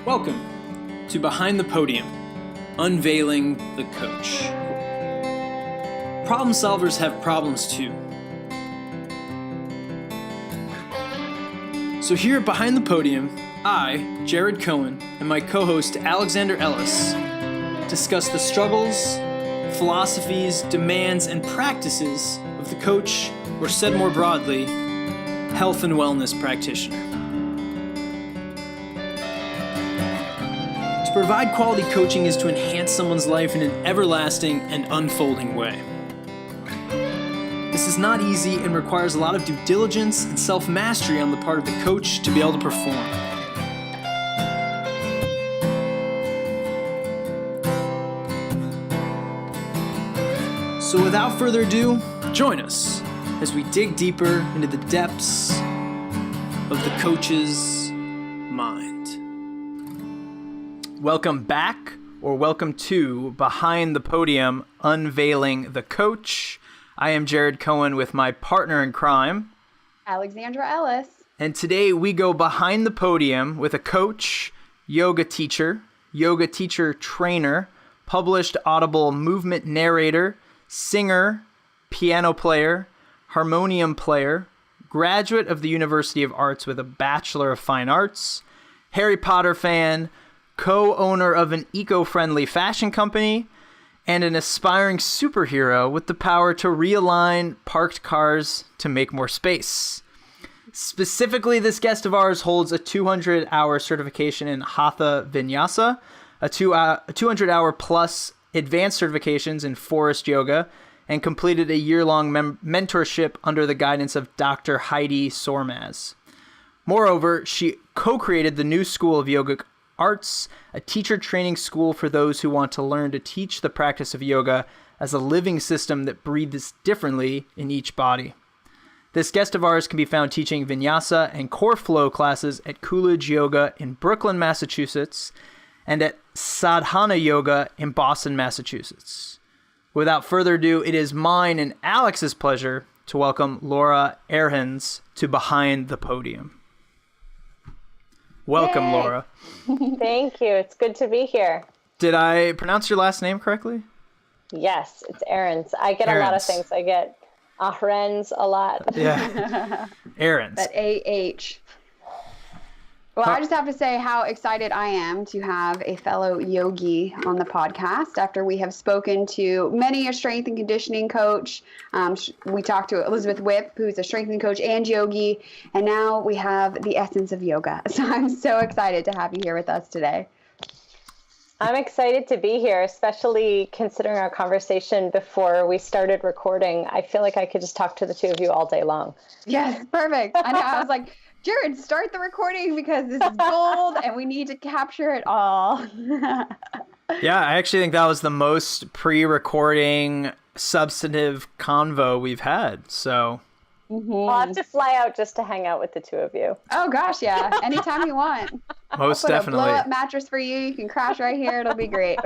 Welcome to Behind the Podium, Unveiling the Coach. Problem solvers have problems too. So here at Behind the Podium, I, Jared Cohen, and my co-host Alexander Ellis discuss the struggles, philosophies, demands, and practices of the coach, or said more broadly, health and wellness practitioner. To provide quality coaching is to enhance someone's life in an everlasting and unfolding way. This is not easy and requires a lot of due diligence and self-mastery on the part of the coach to be able to perform. So without further ado, join us as we dig deeper into the depths of the coach's mind. Welcome back, or welcome to Behind the Podium, Unveiling the Coach. I am Jared Cohen with my partner in crime, Alexandra Ellis. And today we go behind the podium with a coach, yoga teacher trainer, published audible movement narrator, singer, piano player, harmonium player, graduate of the University of Arts with a Bachelor of Fine Arts, Harry Potter fan, co-owner of an eco-friendly fashion company, and an aspiring superhero with the power to realign parked cars to make more space. Specifically, this guest of ours holds a 200-hour certification in Hatha Vinyasa, a 200-hour plus advanced certifications in Forrest Yoga, and completed a year-long mentorship under the guidance of Dr. Heidi Sormaz. Moreover, she co-created the new School of Yogic Arts, a teacher training school for those who want to learn to teach the practice of yoga as a living system that breathes differently in each body. This guest of ours can be found teaching vinyasa and core flow classes at Coolidge Yoga in Brooklyn, Massachusetts, and at Sadhana Yoga in Boston, Massachusetts. Without further ado, it is mine and Alex's pleasure to welcome Laura Ahrens to Behind the Podium. Welcome, Yay. Laura. Thank you. It's good to be here. Did I pronounce your last name correctly? Yes, it's Ahrens. I get Ahrens. a lot of things. I get Ahrens a lot. Yeah. Ahrens. But A-H. Well, I just have to say how excited I am to have a fellow yogi on the podcast after we have spoken to many a strength and conditioning coach. We talked to Elizabeth Whip, who's a strength and coach and yogi, and now we have the essence of yoga. So I'm so excited to have you here with us today. I'm excited to be here, especially considering our conversation before we started recording. I feel like I could just talk to the two of you all day long. Yes, perfect. I know. I was like, Jared, start the recording because this is gold and we need to capture it all. Yeah, I actually think that was the most pre-recording substantive convo we've had. So I'll have to fly out just to hang out with the two of you. Oh gosh, yeah. Anytime you want. Most I'll put definitely. a blow-up mattress for you. You can crash right here. It'll be great.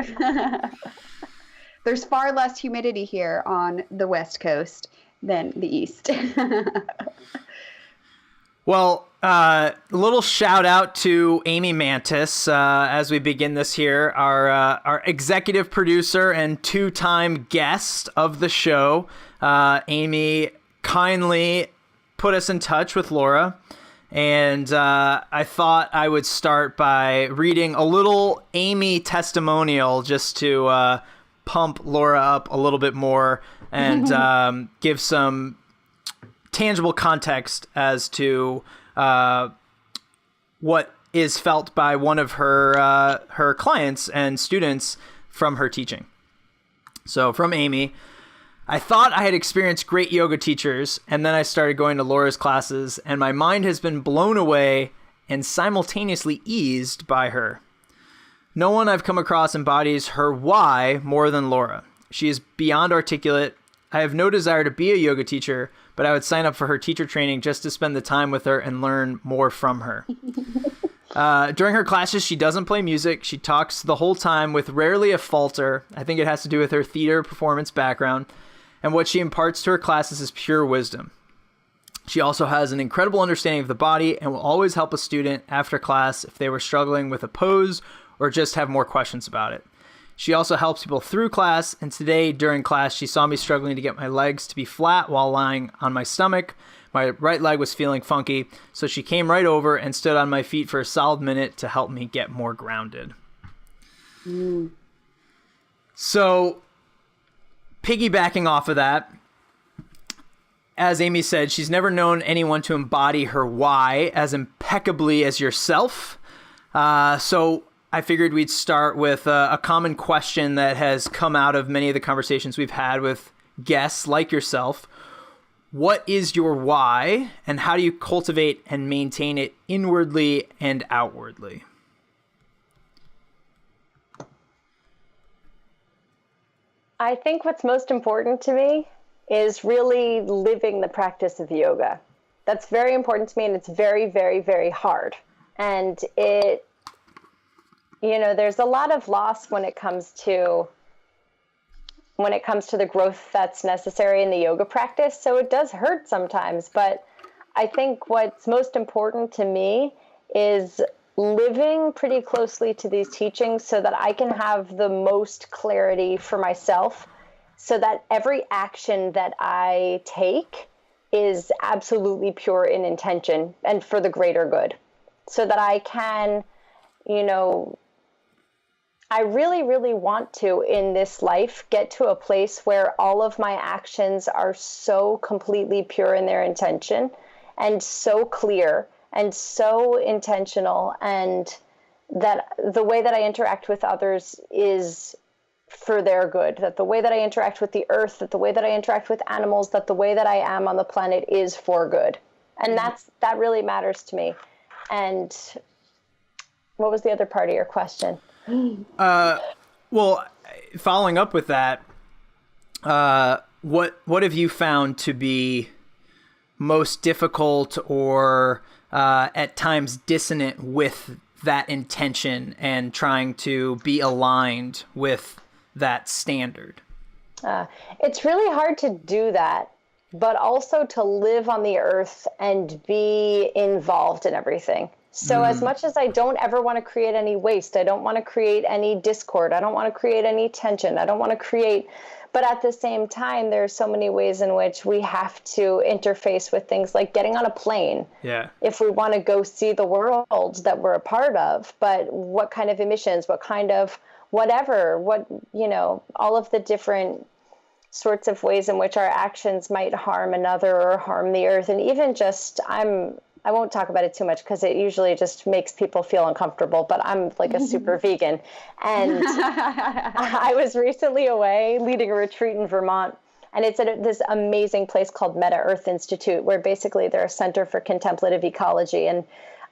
There's far less humidity here on the West Coast than the East. Well, a little shout out to Amy Mantis as we begin this here, our executive producer and two-time guest of the show. Amy kindly put us in touch with Laura, and I thought I would start by reading a little Amy testimonial just to pump Laura up a little bit more and give some tangible context as to what is felt by one of her clients and students from her teaching. So from Amy, I thought I had experienced great yoga teachers, and then I started going to Laura's classes, and my mind has been blown away and simultaneously eased by her. No one I've come across embodies her why more than Laura. She is beyond articulate. I have no desire to be a yoga teacher, but I would sign up for her teacher training just to spend the time with her and learn more from her. During her classes, she doesn't play music. She talks the whole time with rarely a falter. I think it has to do with her theater performance background. And what she imparts to her classes is pure wisdom. She also has an incredible understanding of the body and will always help a student after class if they were struggling with a pose or just have more questions about it. She also helps people through class, and today during class, she saw me struggling to get my legs to be flat while lying on my stomach. My right leg was feeling funky, so she came right over and stood on my feet for a solid minute to help me get more grounded. So, piggybacking off of that, as Amy said, she's never known anyone to embody her why as impeccably as yourself. So I figured we'd start with a common question that has come out of many of the conversations we've had with guests like yourself. What is your why, and how do you cultivate and maintain it inwardly and outwardly? I think what's most important to me is really living the practice of yoga. That's very important to me, and it's very, very, very hard. And there's a lot of loss when it comes to the growth that's necessary in the yoga practice. So it does hurt sometimes, but I think what's most important to me is living pretty closely to these teachings so that I can have the most clarity for myself, so that every action that I take is absolutely pure in intention and for the greater good, so that I can, I really, really want to, in this life, get to a place where all of my actions are so completely pure in their intention and so clear and so intentional, and that the way that I interact with others is for their good, that the way that I interact with the earth, that the way that I interact with animals, that the way that I am on the planet is for good. And that really matters to me. And what was the other part of your question? Well, following up with that, what have you found to be most difficult or at times dissonant with that intention and trying to be aligned with that standard? It's really hard to do that, but also to live on the earth and be involved in everything. So as much as I don't ever want to create any waste, I don't want to create any discord, I don't want to create any tension, I don't want to create, but at the same time, there are so many ways in which we have to interface with things like getting on a plane. Yeah. If we want to go see the world that we're a part of, but what kind of emissions, what kind of whatever, all of the different sorts of ways in which our actions might harm another or harm the earth. And even just, I won't talk about it too much because it usually just makes people feel uncomfortable, but I'm like a super vegan. And I was recently away leading a retreat in Vermont, and it's at this amazing place called Meta Earth Institute, where basically they're a center for contemplative ecology. And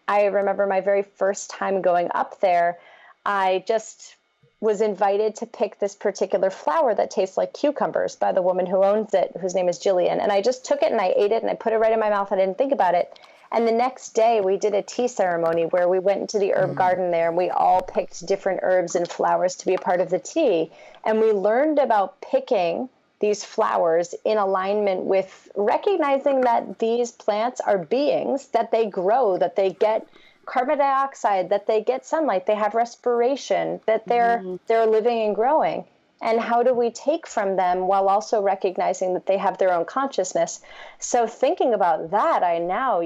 I remember my very first time going up there, I just was invited to pick this particular flower that tastes like cucumbers by the woman who owns it, whose name is Jillian. And I just took it and I ate it and I put it right in my mouth. I didn't think about it. And the next day we did a tea ceremony where we went into the herb garden there and we all picked different herbs and flowers to be a part of the tea. And we learned about picking these flowers in alignment with recognizing that these plants are beings, that they grow, that they get carbon dioxide, that they get sunlight, they have respiration, that they're living and growing. And how do we take from them while also recognizing that they have their own consciousness? So thinking about that, I now,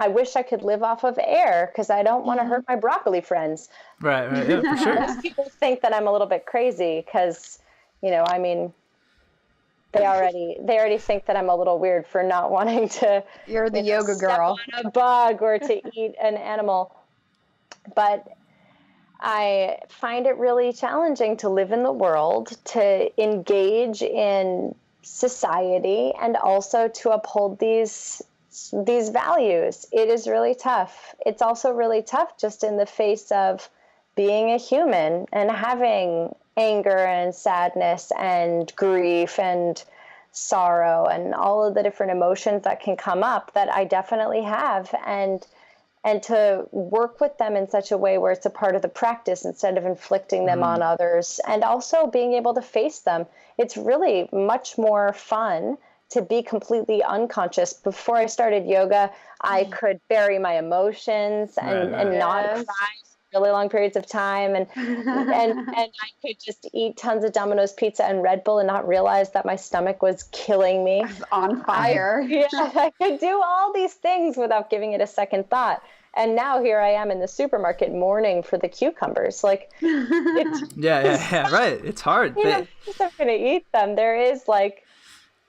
I wish I could live off of air because I don't want to hurt my broccoli friends. Right, yeah, for sure. Most people think that I'm a little bit crazy because, they already think that I'm a little weird for not wanting to. You're the yoga girl. Step on a bug or to eat an animal. But I find it really challenging to live in the world, to engage in society, and also to uphold these values. It is really tough. It's also really tough just in the face of being a human and having anger and sadness and grief and sorrow and all of the different emotions that can come up that I definitely have, and to work with them in such a way where it's a part of the practice instead of inflicting them on others, and also being able to face them. It's really much more fun to be completely unconscious. Before I started yoga, I could bury my emotions and not cry for really long periods of time. And I could just eat tons of Domino's pizza and Red Bull and not realize that my stomach was killing me. It's on fire. I could do all these things without giving it a second thought. And now here I am in the supermarket mourning for the cucumbers. Like, it's right. It's hard. I'm going to eat them. There is like,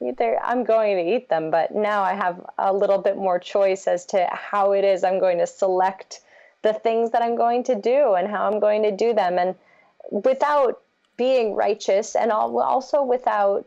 either I'm going to eat them, but now I have a little bit more choice as to how it is I'm going to select the things that I'm going to do and how I'm going to do them. And without being righteous, and also without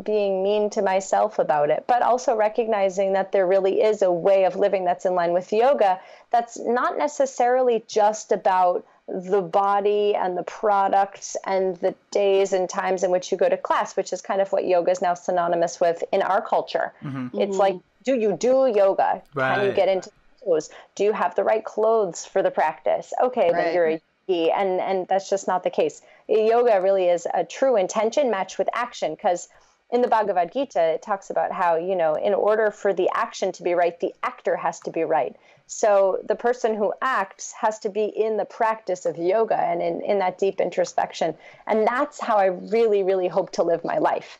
being mean to myself about it, but also recognizing that there really is a way of living that's in line with yoga that's not necessarily just about the body and the products and the days and times in which you go to class, which is kind of what yoga is now synonymous with in our culture. It's like, do you do yoga? Right. Can you get into those? Do you have the right clothes for the practice? Okay, then you're a yogi, and that's just not the case. Yoga really is a true intention matched with action, because in the Bhagavad Gita, it talks about how, in order for the action to be right, the actor has to be right. So the person who acts has to be in the practice of yoga and in that deep introspection. And that's how I really, really hope to live my life.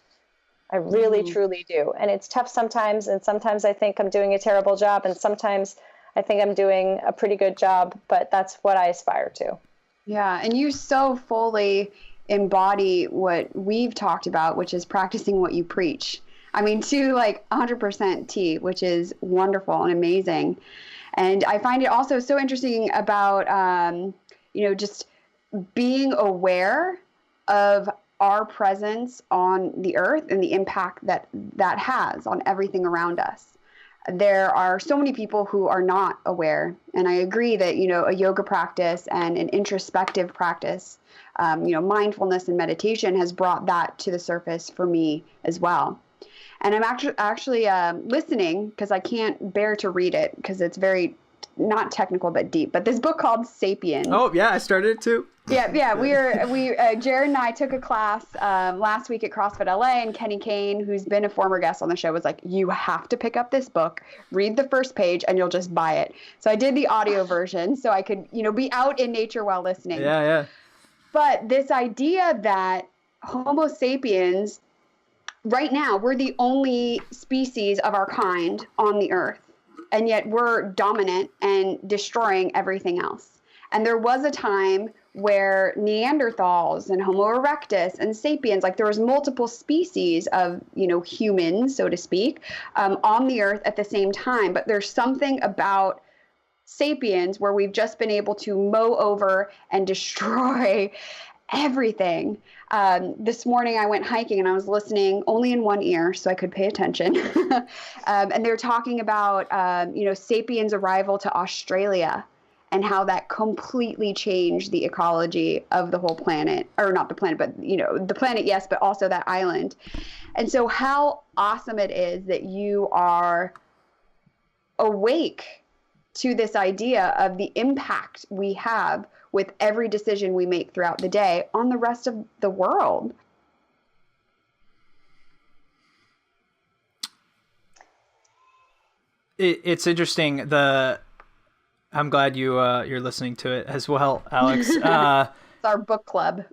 I really, truly do. And it's tough sometimes. And sometimes I think I'm doing a terrible job. And sometimes I think I'm doing a pretty good job. But that's what I aspire to. Yeah. And you so fully embody what we've talked about, which is practicing what you preach. I mean, to like 100% T, which is wonderful and amazing. And I find it also so interesting about, just being aware of our presence on the earth and the impact that has on everything around us. There are so many people who are not aware. And I agree that, a yoga practice and an introspective practice, mindfulness and meditation has brought that to the surface for me as well. And I'm actually listening, because I can't bear to read it because it's very not technical but deep. But this book called *Sapiens*. Oh yeah, I started it too. Yeah. Jared and I took a class last week at CrossFit LA, and Kenny Kane, who's been a former guest on the show, was like, "You have to pick up this book, read the first page, and you'll just buy it." So I did the audio version so I could, be out in nature while listening. Yeah. But this idea that Homo sapiens, right now, we're the only species of our kind on the earth, and yet we're dominant and destroying everything else. And there was a time where Neanderthals and Homo erectus and sapiens, like there was multiple species of, humans, so to speak, on the earth at the same time. But there's something about sapiens where we've just been able to mow over and destroy everything. This morning I went hiking and I was listening only in one ear so I could pay attention. And they're talking about, sapiens' arrival to Australia and how that completely changed the ecology of the whole planet, or not the planet, but, the planet, yes, but also that island. And so how awesome it is that you are awake to this idea of the impact we have with every decision we make throughout the day on the rest of the world. It's interesting. I'm glad you're listening to it as well, Alex. It's our book club.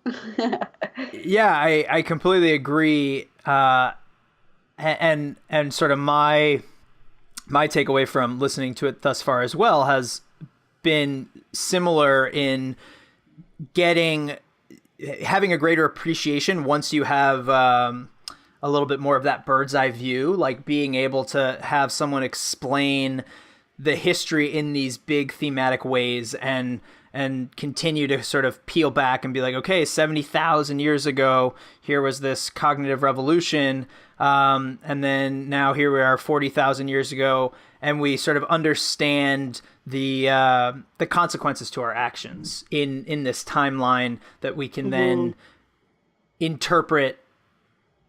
Yeah, I completely agree. And sort of my takeaway from listening to it thus far as well has been similar in having a greater appreciation once you have a little bit more of that bird's eye view, like being able to have someone explain the history in these big thematic ways and continue to sort of peel back and be like, okay, 70,000 years ago, here was this cognitive revolution. And then now here we are 40,000 years ago, and we sort of understand the consequences to our actions in this timeline that we can then interpret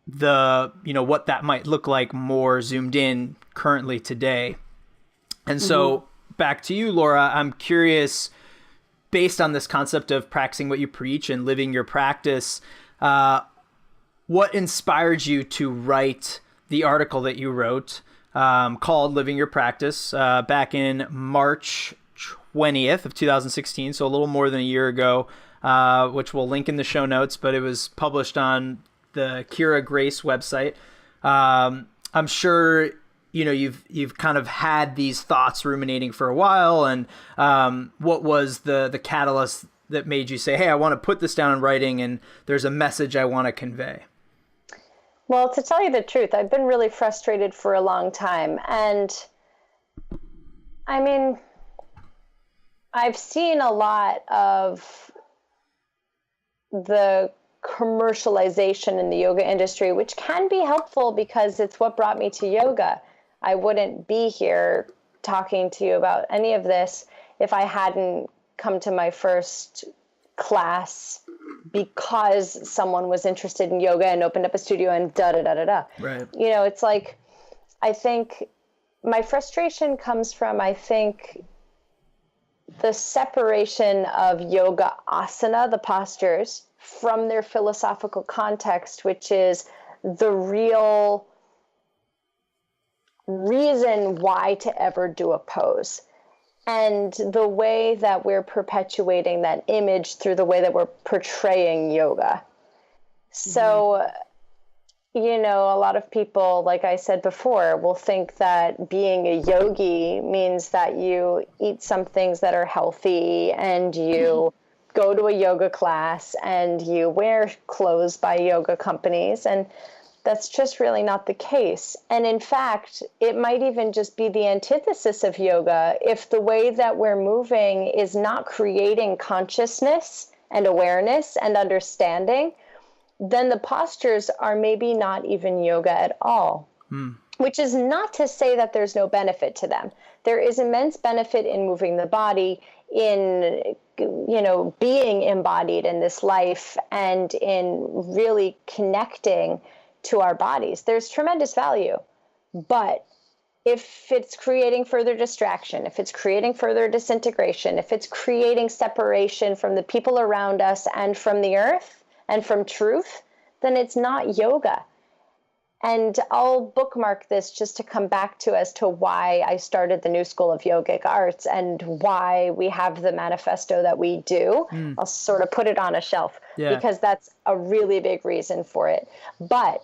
what that might look like more zoomed in currently today. And so back to you, Laura, I'm curious, based on this concept of practicing what you preach and living your practice, what inspired you to write the article that you wrote called Living Your Practice back in March 20th of 2016, so a little more than a year ago, which we'll link in the show notes, but it was published on the Kira Grace website. I'm sure you've kind of had these thoughts ruminating for a while, and what was the catalyst that made you say, hey, I want to put this down in writing and there's a message I want to convey? Well, to tell you the truth, I've been really frustrated for a long time. And I mean, I've seen a lot of the commercialization in the yoga industry, which can be helpful because it's what brought me to yoga. I wouldn't be here talking to you about any of this if I hadn't come to my first class because someone was interested in yoga and opened up a studio and da-da-da-da-da. Right. It's like, I think my frustration comes from, the separation of yoga asana, the postures, from their philosophical context, which is the real reason why to ever do a pose. And the way that we're perpetuating that image through the way that we're portraying yoga. So, a lot of people, like I said before, will think that being a yogi means that you eat some things that are healthy and you go to a yoga class and you wear clothes by yoga companies. And that's just really not the case. And in fact, it might even just be the antithesis of yoga if the way that we're moving is not creating consciousness and awareness and understanding, then the postures are maybe not even yoga at all. Which is not to say that there's no benefit to them. There is immense benefit in moving the body, in being embodied in this life, and in really connecting to our bodies. There's tremendous value. But if it's creating further distraction, if it's creating further disintegration, if it's creating separation from the people around us and from the earth and from truth, then it's not yoga. And I'll bookmark this just to come back to as to why I started the New School of Yogic Arts and why we have the manifesto that we do. I'll sort of put it on a shelf because that's a really big reason for it. But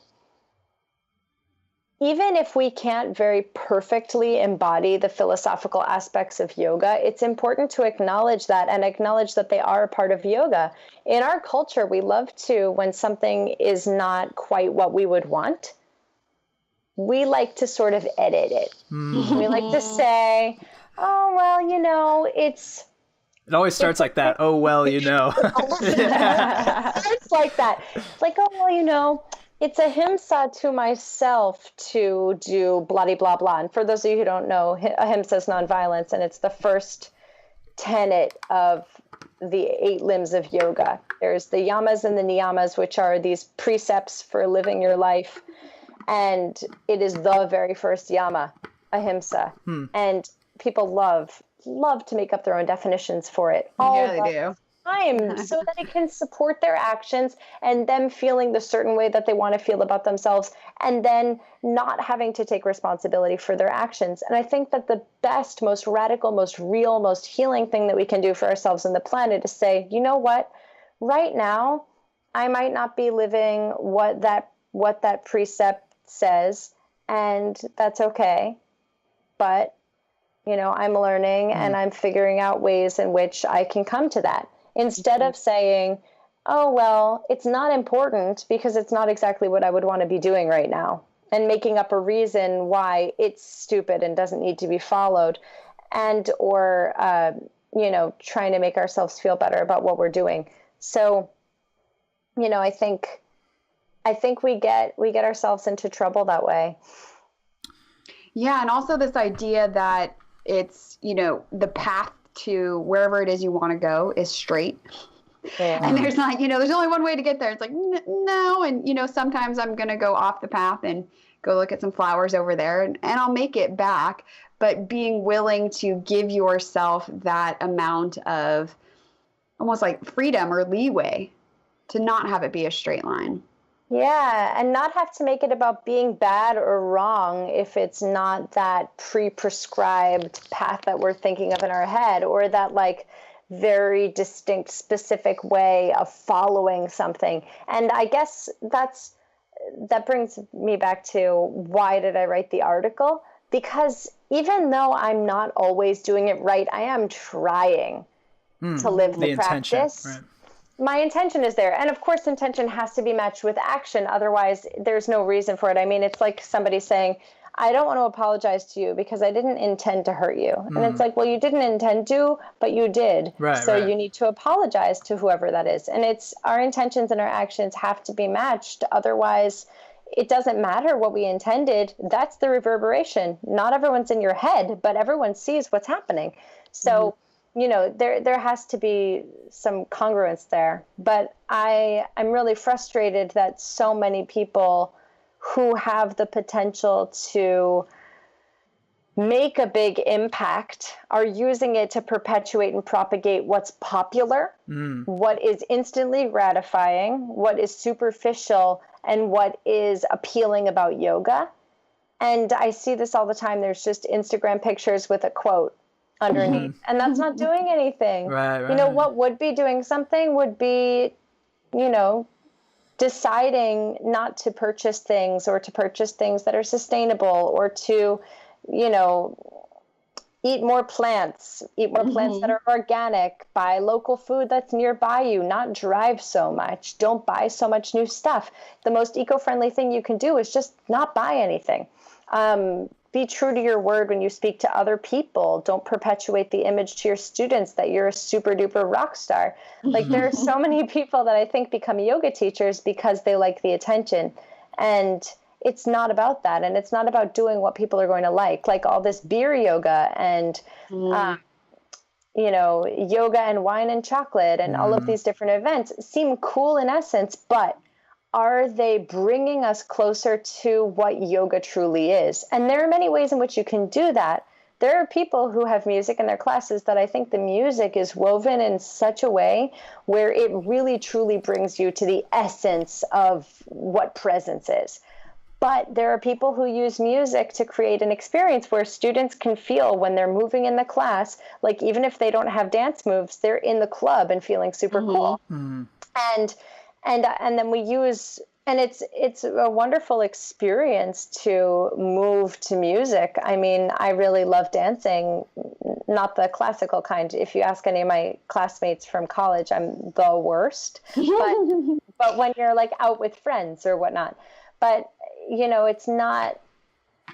even if we can't very perfectly embody the philosophical aspects of yoga, it's important to acknowledge that and acknowledge that they are a part of yoga. In our culture, we love to, when something is not quite what we would want, we like to sort of edit it. We like to say, oh, well, it's... It always starts like that. Oh, well, It's like that. It's like, oh, well, it's ahimsa to myself to do blah, blah, blah. And for those of you who don't know, ahimsa is nonviolence, and it's the first tenet of the 8 limbs of yoga. There's the yamas and the niyamas, which are these precepts for living your life. And it is the very first yama, ahimsa. And people love to make up their own definitions for it. Yeah, they do. Time, so that it can support their actions and them feeling the certain way that they want to feel about themselves, and then not having to take responsibility for their actions. And I think that the best, most radical, most real, most healing thing that we can do for ourselves and the planet is say, you know what, right now, I might not be living what that precept says, and that's okay. But, I'm learning and I'm figuring out ways in which I can come to that. Instead of saying, oh, well, it's not important because it's not exactly what I would want to be doing right now, and making up a reason why it's stupid and doesn't need to be followed, and or, trying to make ourselves feel better about what we're doing. So, I think we get ourselves into trouble that way. Yeah. And also this idea that it's, the path to wherever it is you want to go is straight. Yeah. And there's like, there's only one way to get there. It's like, no. And, sometimes I'm going to go off the path and go look at some flowers over there and I'll make it back. But being willing to give yourself that amount of almost like freedom or leeway to not have it be a straight line. Yeah, and not have to make it about being bad or wrong if it's not that pre-prescribed path that we're thinking of in our head, or that like very distinct, specific way of following something. And I guess that brings me back to, why did I write the article? Because even though I'm not always doing it right, I am trying to live the practice. Right. My intention is there. And of course, intention has to be matched with action. Otherwise, there's no reason for it. I mean, it's like somebody saying, I don't want to apologize to you because I didn't intend to hurt you. And it's like, well, you didn't intend to, but you did. Right, so you need to apologize to whoever that is. And it's our intentions and our actions have to be matched. Otherwise, it doesn't matter what we intended. That's the reverberation. Not everyone's in your head, but everyone sees what's happening. So you know, there has to be some congruence there. But I'm really frustrated that so many people who have the potential to make a big impact are using it to perpetuate and propagate what's popular, what is instantly gratifying, what is superficial, and what is appealing about yoga. And I see this all the time. There's just Instagram pictures with a quote underneath, and that's not doing anything. Right. You know, what would be doing something would be, you know, deciding not to purchase things, or to purchase things that are sustainable, or to, you know, eat more plants that are organic, buy local food that's nearby you, not drive so much, don't buy so much new stuff. The most eco-friendly thing you can do is just not buy anything. Be true to your word when you speak to other people. Don't perpetuate the image to your students that you're a super duper rock star. Like, there are so many people that I think become yoga teachers because they like the attention. And it's not about that. And it's not about doing what people are going to like all this beer yoga and, you know, yoga and wine and chocolate and all of these different events seem cool in essence, but are they bringing us closer to what yoga truly is? And there are many ways in which you can do that. There are people who have music in their classes that I think the music is woven in such a way where it really truly brings you to the essence of what presence is. But there are people who use music to create an experience where students can feel when they're moving in the class, like even if they don't have dance moves, they're in the club and feeling super cool. And then we use, and it's a wonderful experience to move to music. I mean, I really love dancing, not the classical kind. If you ask any of my classmates from college, I'm the worst. But when you're like out with friends or whatnot, but you know, it's not,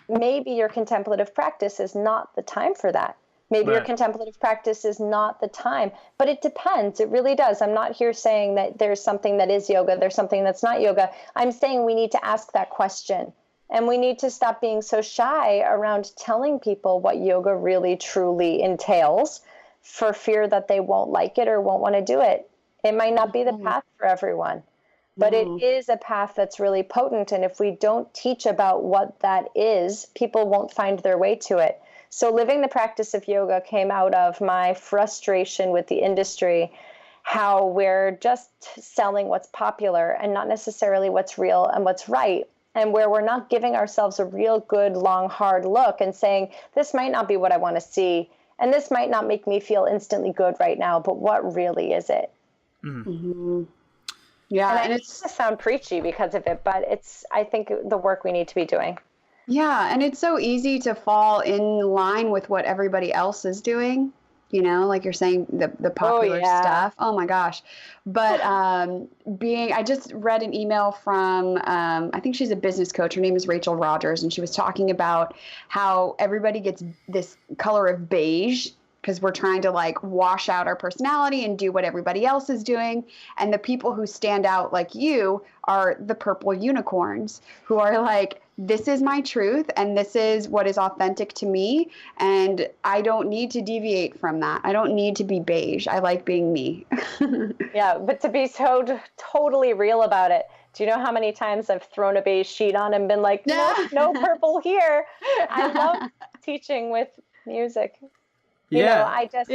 maybe your contemplative practice is not the time for that. Maybe your contemplative practice is not the time, but it depends. It really does. I'm not here saying that there's something that is yoga, there's something that's not yoga. I'm saying we need to ask that question, and we need to stop being so shy around telling people what yoga really truly entails for fear that they won't like it or won't want to do it. It might not be the path for everyone, but it is a path that's really potent. And if we don't teach about what that is, people won't find their way to it. So living the practice of yoga came out of my frustration with the industry, how we're just selling what's popular and not necessarily what's real and what's right, and where we're not giving ourselves a real good, long, hard look and saying, this might not be what I want to see, and this might not make me feel instantly good right now, but what really is it? Yeah, and it's to sound preachy because of it, but it's, I think, the work we need to be doing. Yeah, and it's so easy to fall in line with what everybody else is doing, you know, like you're saying, the popular stuff. Oh my gosh. But I just read an email from, I think she's a business coach. Her name is Rachel Rogers, and she was talking about how everybody gets this color of beige because we're trying to like wash out our personality and do what everybody else is doing. And the people who stand out like you are the purple unicorns who are like, this is my truth and this is what is authentic to me. And I don't need to deviate from that. I don't need to be beige. I like being me. Yeah, but to be so totally real about it. Do you know how many times I've thrown a beige sheet on and been like, no purple here. I love teaching with music. You know, I just,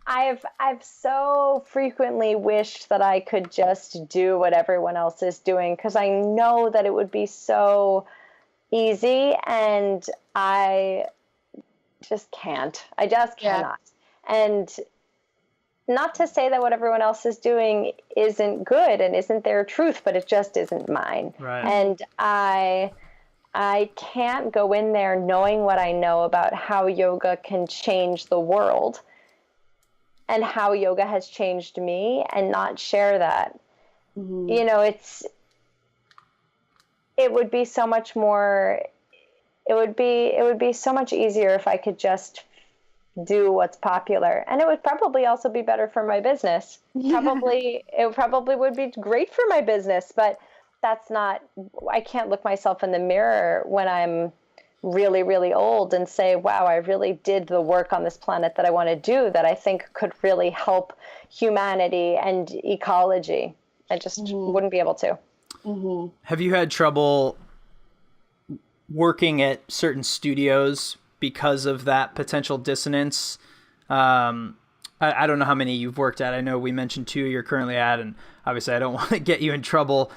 I've so frequently wished that I could just do what everyone else is doing, because I know that it would be so easy, and I just can't. I just cannot. And not to say that what everyone else is doing isn't good and isn't their truth, but it just isn't mine. Right. And I can't go in there knowing what I know about how yoga can change the world and how yoga has changed me and not share that. Mm-hmm. You know, it would be so much more, it would be so much easier if I could just do what's popular. And it would probably also be better for my business. It probably would be great for my business, but that's not, I can't look myself in the mirror when I'm really, really old and say, wow, I really did the work on this planet that I want to do, that I think could really help humanity and ecology. I just wouldn't be able to. Mm-hmm. Have you had trouble working at certain studios because of that potential dissonance? I don't know how many you've worked at. I know we mentioned 2 you're currently at, and obviously I don't want to get you in trouble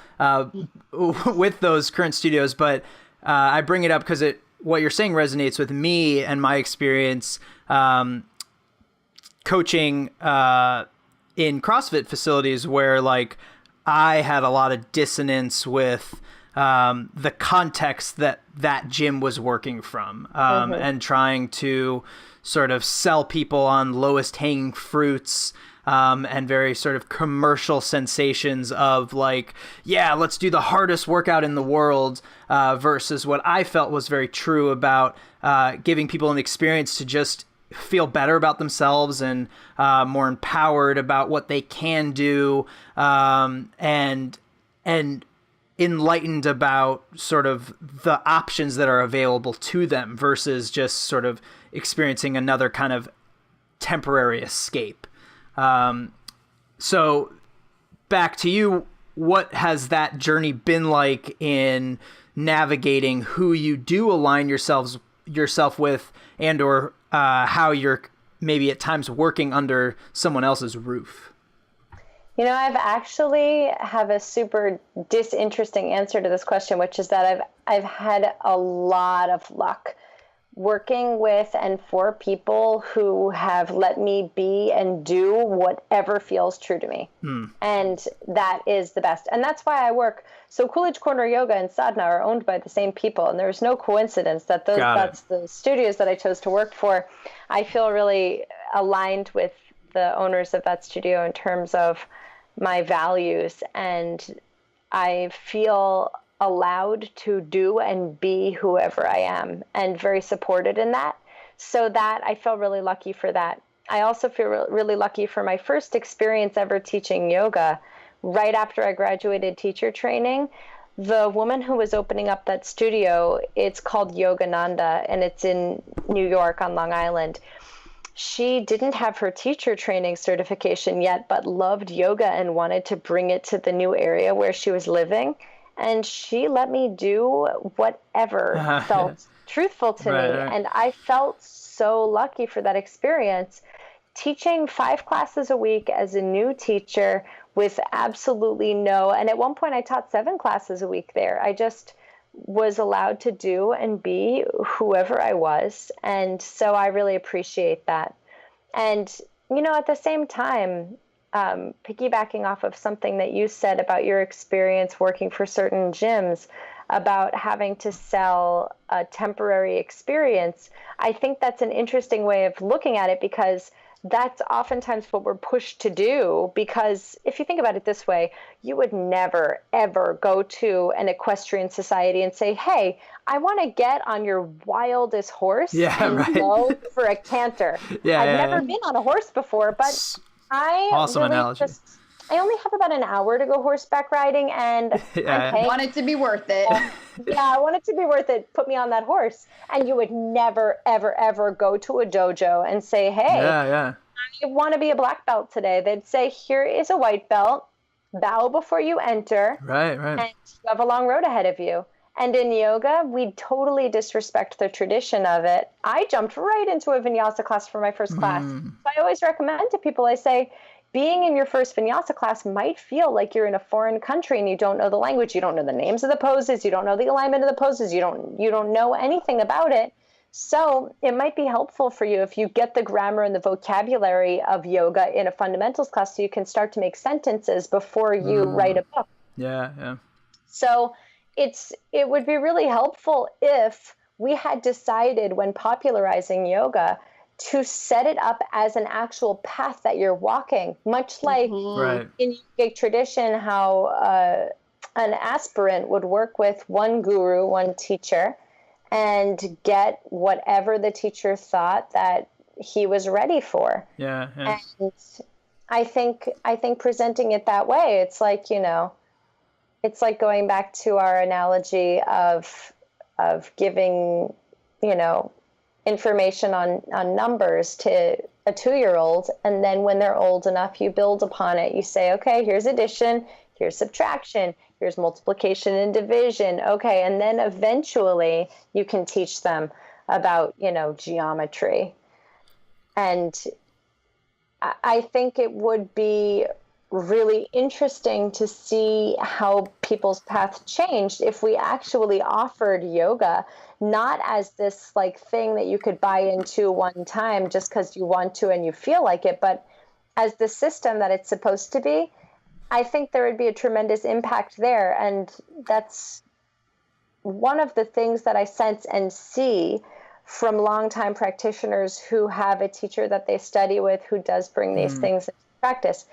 with those current studios, but I bring it up because what you're saying resonates with me and my experience coaching in CrossFit facilities, where like I had a lot of dissonance with the context that gym was working from, and trying to sort of sell people on lowest hanging fruits, and very sort of commercial sensations of like, yeah, let's do the hardest workout in the world, versus what I felt was very true about giving people an experience to just feel better about themselves and more empowered about what they can do, and enlightened about sort of the options that are available to them versus just sort of experiencing another kind of temporary escape. So back to you, what has that journey been like in navigating who you do align yourself with, and or how you're maybe at times working under someone else's roof? You know, I've actually have a super disinteresting answer to this question, which is that I've had a lot of luck working with and for people who have let me be and do whatever feels true to me. And that is the best. And that's why I work. So Coolidge Corner Yoga and Sadhana are owned by the same people. And there's no coincidence that that's the studios that I chose to work for. I feel really aligned with the owners of that studio in terms of my values, and I feel allowed to do and be whoever I am, and very supported in that. So that I feel really lucky for that. I also feel really lucky for my first experience ever teaching yoga. Right after I graduated teacher training, the woman who was opening up that studio, it's called Yogananda, and it's in New York on Long Island. She didn't have her teacher training certification yet, but loved yoga and wanted to bring it to the new area where she was living. And she let me do whatever felt truthful to me. Right. And I felt so lucky for that experience. Teaching 5 classes a week as a new teacher with absolutely and at one point I taught 7 classes a week there. I just was allowed to do and be whoever I was. And so I really appreciate that. And, you know, at the same time, piggybacking off of something that you said about your experience working for certain gyms, about having to sell a temporary experience, I think that's an interesting way of looking at it, because that's oftentimes what we're pushed to do. Because if you think about it this way, you would never, ever go to an equestrian society and say, hey, I want to get on your wildest horse and go for a canter. I've never been on a horse before, but I only have about an hour to go horseback riding, and I want it to be worth it. I want it to be worth it. Put me on that horse. And you would never, ever, ever go to a dojo and say, hey, I want to be a black belt today. They'd say, here is a white belt. Bow before you enter. Right. And you have a long road ahead of you. And in yoga, we totally disrespect the tradition of it. I jumped right into a vinyasa class for my first class. So I always recommend to people, I say, being in your first vinyasa class might feel like you're in a foreign country and you don't know the language, you don't know the names of the poses, you don't know the alignment of the poses, you don't know anything about it. So it might be helpful for you if you get the grammar and the vocabulary of yoga in a fundamentals class so you can start to make sentences before you write a book. Yeah. So it would be really helpful if we had decided when popularizing yoga to set it up as an actual path that you're walking, much like in yogic tradition, how an aspirant would work with one guru, one teacher, and get whatever the teacher thought that he was ready for. Yeah. And I think presenting it that way, it's like, it's like going back to our analogy of giving, information on numbers to a 2-year-old. And then when they're old enough, you build upon it. You say, okay, here's addition, here's subtraction, here's multiplication and division. Okay. And then eventually you can teach them about, geometry. And I think it would be really interesting to see how people's path changed if we actually offered yoga not as this like thing that you could buy into one time just because you want to and you feel like it, but as the system that it's supposed to be. I think there would be a tremendous impact there. And that's one of the things that I sense and see from longtime practitioners who have a teacher that they study with who does bring these things into practice.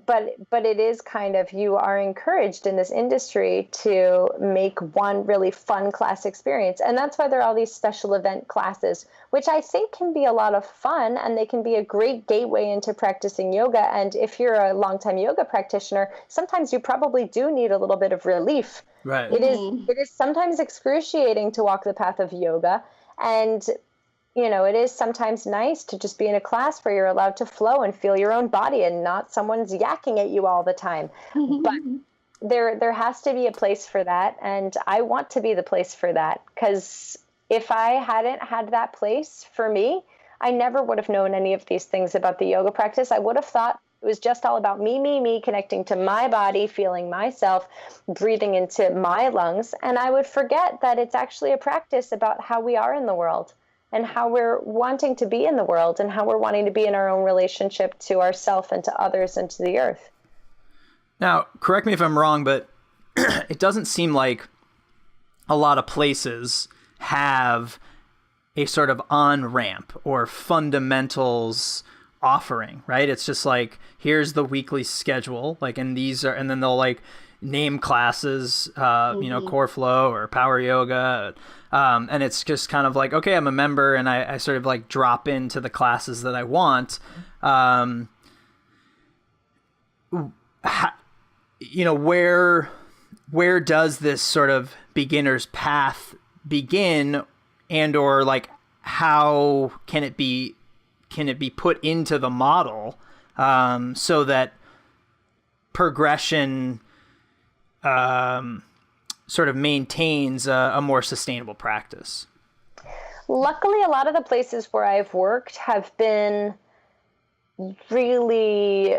But it is kind of, you are encouraged in this industry to make one really fun class experience. And that's why there are all these special event classes, which I think can be a lot of fun and they can be a great gateway into practicing yoga. And if you're a longtime yoga practitioner, sometimes you probably do need a little bit of relief. Right. It is sometimes excruciating to walk the path of yoga. And it is sometimes nice to just be in a class where you're allowed to flow and feel your own body and not someone's yakking at you all the time. But there has to be a place for that. And I want to be the place for that, because if I hadn't had that place for me, I never would have known any of these things about the yoga practice. I would have thought it was just all about me, connecting to my body, feeling myself, breathing into my lungs. And I would forget that it's actually a practice about how we are in the world, and how we're wanting to be in the world, and how we're wanting to be in our own relationship to ourselves and to others and to the earth. Now, correct me if I'm wrong, but it doesn't seem like a lot of places have a sort of on-ramp or fundamentals offering, right? It's just like, here's the weekly schedule, like, and then they'll like name classes, core flow or power yoga. And it's just kind of like, okay, I'm a member and I sort of like drop into the classes that I want. Where does this sort of beginner's path begin, and or like how can it be put into the model so that progression sort of maintains a more sustainable practice? Luckily, a lot of the places where I've worked have been really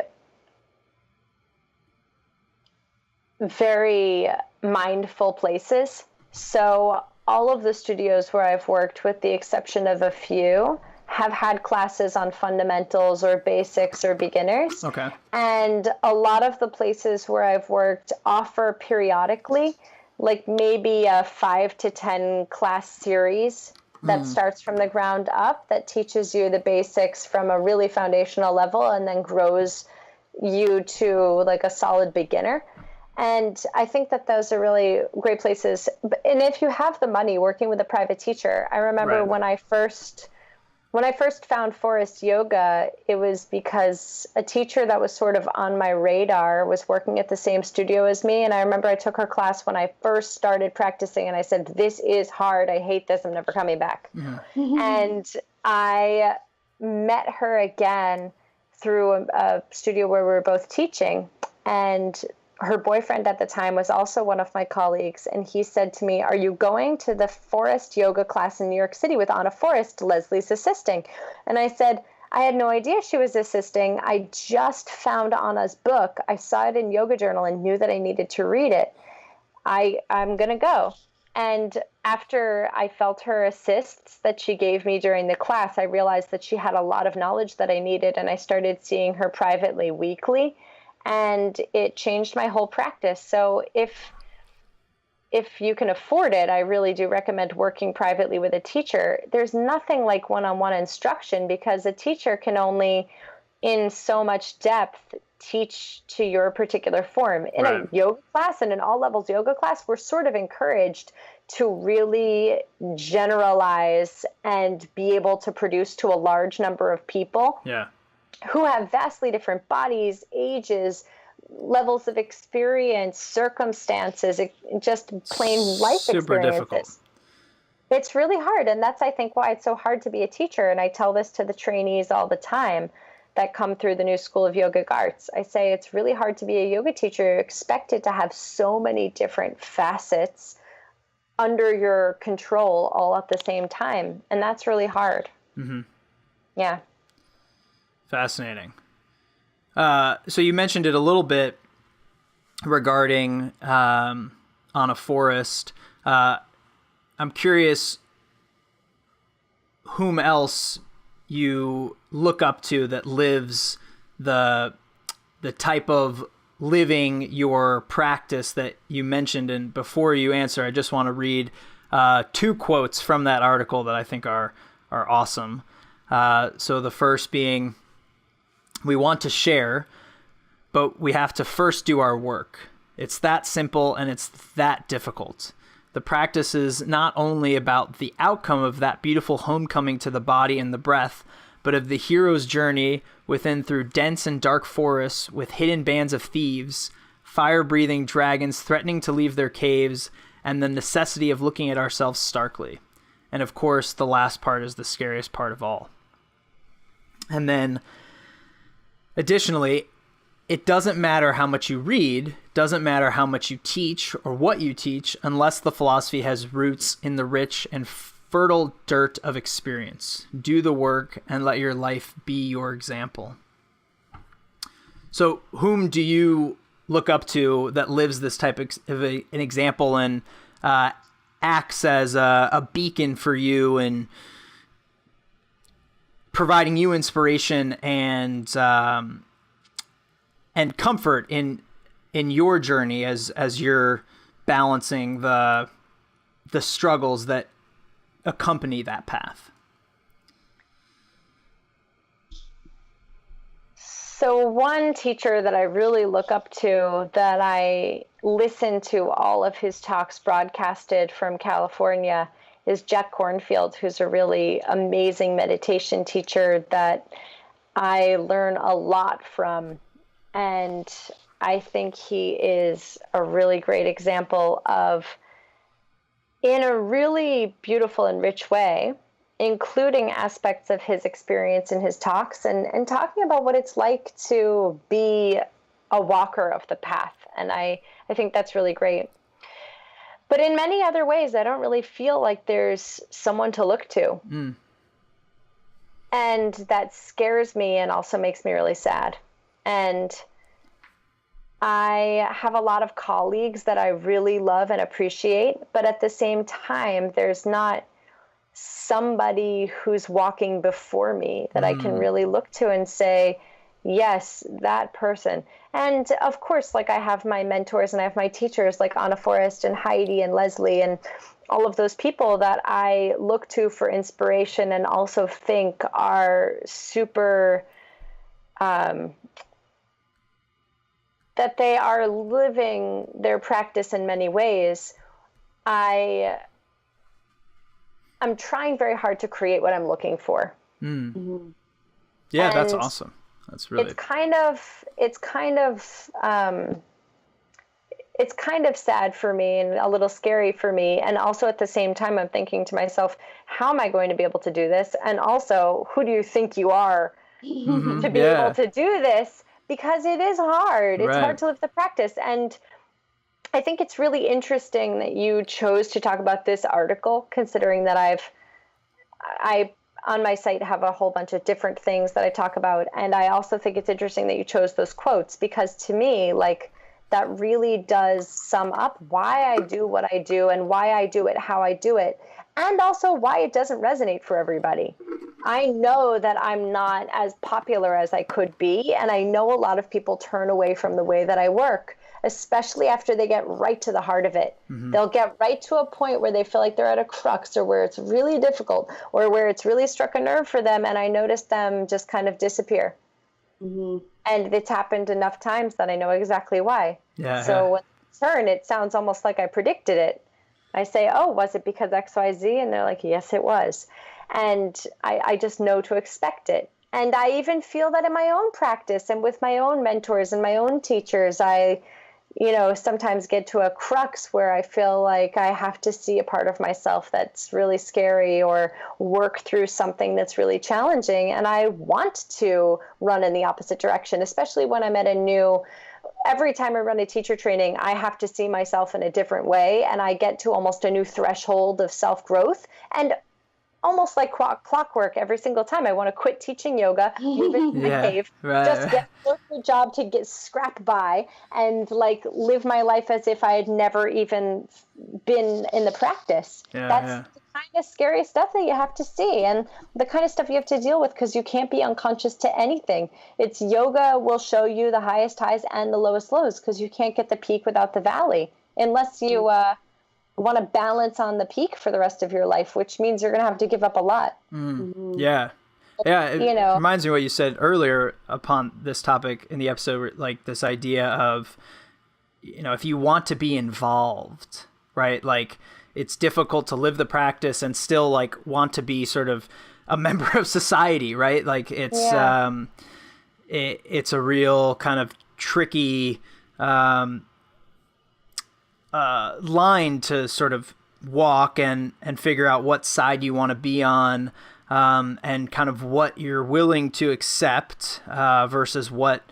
very mindful places. So all of the studios where I've worked, with the exception of a few, have had classes on fundamentals or basics or beginners. Okay. And a lot of the places where I've worked offer periodically, like maybe a 5 to 10 class series that starts from the ground up, that teaches you the basics from a really foundational level and then grows you to like a solid beginner. And I think that those are really great places. And if you have the money, working with a private teacher, I remember when I first found Forrest Yoga, it was because a teacher that was sort of on my radar was working at the same studio as me. And I remember I took her class when I first started practicing, and I said, this is hard. I hate this. I'm never coming back. And I met her again through a studio where we were both teaching. And her boyfriend at the time was also one of my colleagues, and he said to me, "Are you going to the Forrest Yoga class in New York City with Anna Forrest? Leslie's assisting." And I said, I had no idea she was assisting. I just found Anna's book. I saw it in Yoga Journal and knew that I needed to read it. I'm going to go. And after I felt her assists that she gave me during the class, I realized that she had a lot of knowledge that I needed, and I started seeing her privately weekly, and it changed my whole practice. So if you can afford it, I really do recommend working privately with a teacher. There's nothing like one-on-one instruction, because a teacher can only, in so much depth, teach to your particular form. In a yoga class and an all levels yoga class, we're sort of encouraged to really generalize and be able to produce to a large number of people who have vastly different bodies, ages, levels of experience, circumstances, just plain life Super experiences. Difficult. It's really hard. And that's, I think, why it's so hard to be a teacher. And I tell this to the trainees all the time that come through the new School of Yogic Arts. I say it's really hard to be a yoga teacher. You're expected to have so many different facets under your control all at the same time. And that's really hard. Mm-hmm. Yeah. Fascinating. So you mentioned it a little bit regarding Anna Forrest. I'm curious whom else you look up to that lives the type of living your practice that you mentioned. And before you answer, I just want to read 2 quotes from that article that I think are awesome. So the first being, "We want to share, but we have to first do our work. It's that simple, and it's that difficult. The practice is not only about the outcome of that beautiful homecoming to the body and the breath, but of the hero's journey within through dense and dark forests with hidden bands of thieves, fire-breathing dragons threatening to leave their caves, and the necessity of looking at ourselves starkly. And of course, the last part is the scariest part of all." And then, additionally, it doesn't matter how much you read, doesn't matter how much you teach or what you teach, unless the philosophy has roots in the rich and fertile dirt of experience. Do the work and let your life be your example. So whom do you look up to that lives this type of an example and acts as a beacon for you and providing you inspiration and comfort in your journey as you're balancing the struggles that accompany that path? So one teacher that I really look up to, that I listen to all of his talks broadcasted from California, is Jack Kornfield, who's a really amazing meditation teacher that I learn a lot from. And I think he is a really great example of, in a really beautiful and rich way, including aspects of his experience in his talks and talking about what it's like to be a walker of the path. And I think that's really great. But in many other ways, I don't really feel like there's someone to look to. Mm. And that scares me and also makes me really sad. And I have a lot of colleagues that I really love and appreciate, but at the same time, there's not somebody who's walking before me that I can really look to and say, yes, that person. And of course, like, I have my mentors and I have my teachers like Anna Forrest and Heidi and Leslie and all of those people that I look to for inspiration and also think are super, that they are living their practice in many ways. I'm trying very hard to create what I'm looking for. Mm. Mm-hmm. Yeah, and that's awesome. That's really. It's kind of sad for me and a little scary for me. And also at the same time, I'm thinking to myself, how am I going to be able to do this? And also, who do you think you are to be able to do this? because it is hard. It's Right. hard to live the practice. And I think it's really interesting that you chose to talk about this article, considering that I on my site have a whole bunch of different things that I talk about. And I also think it's interesting that you chose those quotes, because to me, like, that really does sum up why I do what I do and why I do it, how I do it, and also why it doesn't resonate for everybody. I know that I'm not as popular as I could be, and I know a lot of people turn away from the way that I work, especially after they get right to the heart of it. Mm-hmm. They'll get right to a point where they feel like they're at a crux, or where it's really difficult, or where it's really struck a nerve for them, and I notice them just kind of disappear. Mm-hmm. And it's happened enough times that I know exactly why. Yeah. So when I turn, it sounds almost like I predicted it. I say, oh, was it because X, Y, Z? And they're like, yes, it was. And I just know to expect it. And I even feel that in my own practice and with my own mentors and my own teachers, I, sometimes get to a crux where I feel like I have to see a part of myself that's really scary, or work through something that's really challenging. And I want to run in the opposite direction, especially when I'm at every time I run a teacher training, I have to see myself in a different way. And I get to almost a new threshold of self-growth. And almost like clockwork, every single time I want to quit teaching yoga, move into my cave, just get a job to get scrap by, and like live my life as if I had never even been in the practice. That's the kind of scary stuff that you have to see, and the kind of stuff you have to deal with, because you can't be unconscious to anything. It's yoga will show you the highest highs and the lowest lows, because you can't get the peak without the valley, unless you want to balance on the peak for the rest of your life, which means you're going to have to give up a lot. Mm-hmm. Yeah. It reminds me of what you said earlier upon this topic in the episode, like this idea of, if you want to be involved, right? Like, it's difficult to live the practice and still like want to be sort of a member of society, right? Like it's a real kind of tricky line to sort of walk and figure out what side you want to be on, and kind of what you're willing to accept versus what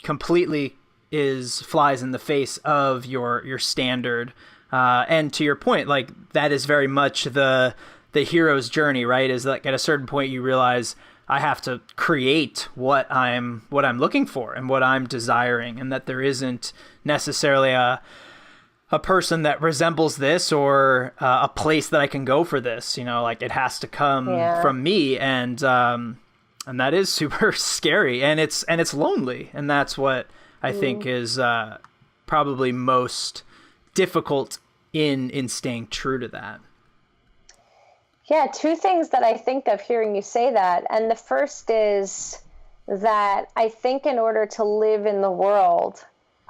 completely flies in the face of your standard. And to your point, like, that is very much the hero's journey, right? Is like at a certain point you realize I have to create what I'm looking for and what I'm desiring, and that there isn't necessarily a person that resembles this, or a place that I can go for this, like it has to come from me. And that is super scary, and it's lonely. And that's what I think is probably most difficult in staying true to that. Yeah. Two things that I think of hearing you say that. And the first is that I think in order to live in the world,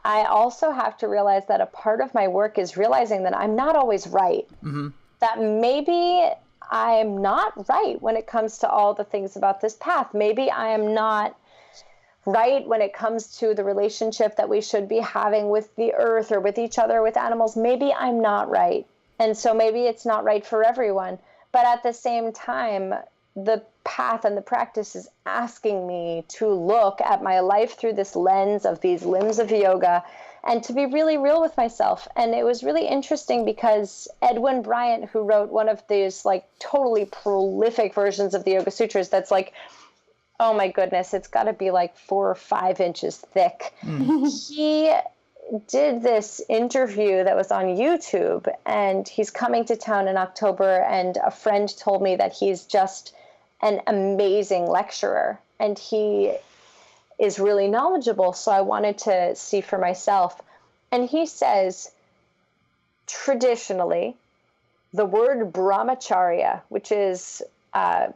I also have to realize that a part of my work is realizing that I'm not always right. Mm-hmm. That maybe I'm not right when it comes to all the things about this path. Maybe I am not right when it comes to the relationship that we should be having with the earth, or with each other, with animals. Maybe I'm not right. And so maybe it's not right for everyone. But at the same time, the path and the practice is asking me to look at my life through this lens of these limbs of yoga, and to be really real with myself. And it was really interesting because Edwin Bryant, who wrote one of these like totally prolific versions of the Yoga Sutras, that's like, oh my goodness, it's got to be like 4 or 5 inches thick. He did this interview that was on YouTube, and he's coming to town in October, and a friend told me that he's just an amazing lecturer, and he is really knowledgeable. So I wanted to see for myself. And he says, traditionally, the word brahmacharya, which is a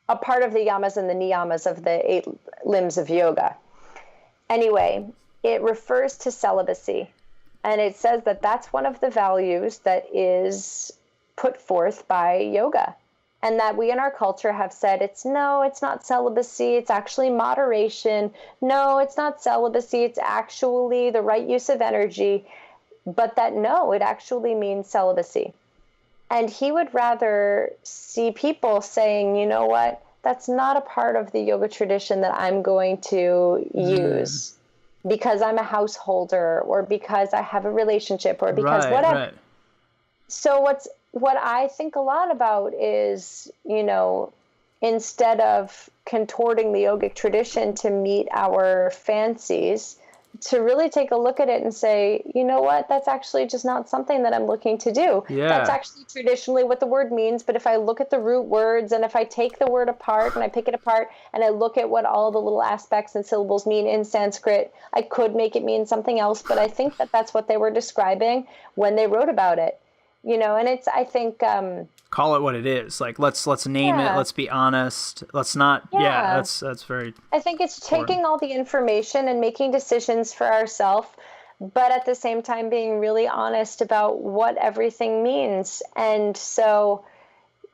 part of the yamas and the niyamas of the 8 limbs of yoga. Anyway, it refers to celibacy. And it says that that's one of the values that is put forth by yoga. And that we in our culture have said, it's not celibacy, it's actually moderation. No, it's not celibacy, it's actually the right use of energy. But that no, it actually means celibacy. And he would rather see people saying, you know what, that's not a part of the yoga tradition that I'm going to use because I'm a householder or because I have a relationship or because whatever. Right. So what I think a lot about is, instead of contorting the yogic tradition to meet our fancies, to really take a look at it and say, you know what, that's actually just not something that I'm looking to do. Yeah. That's actually traditionally what the word means. But if I look at the root words and if I take the word apart and I pick it apart and I look at what all the little aspects and syllables mean in Sanskrit, I could make it mean something else. But I think that that's what they were describing when they wrote about it. And it's, I think, call it what it is. Like, let's name it. Let's be honest. Let's not. Yeah, that's very. I think it's taking all the information and making decisions for ourselves, but at the same time being really honest about what everything means. And so,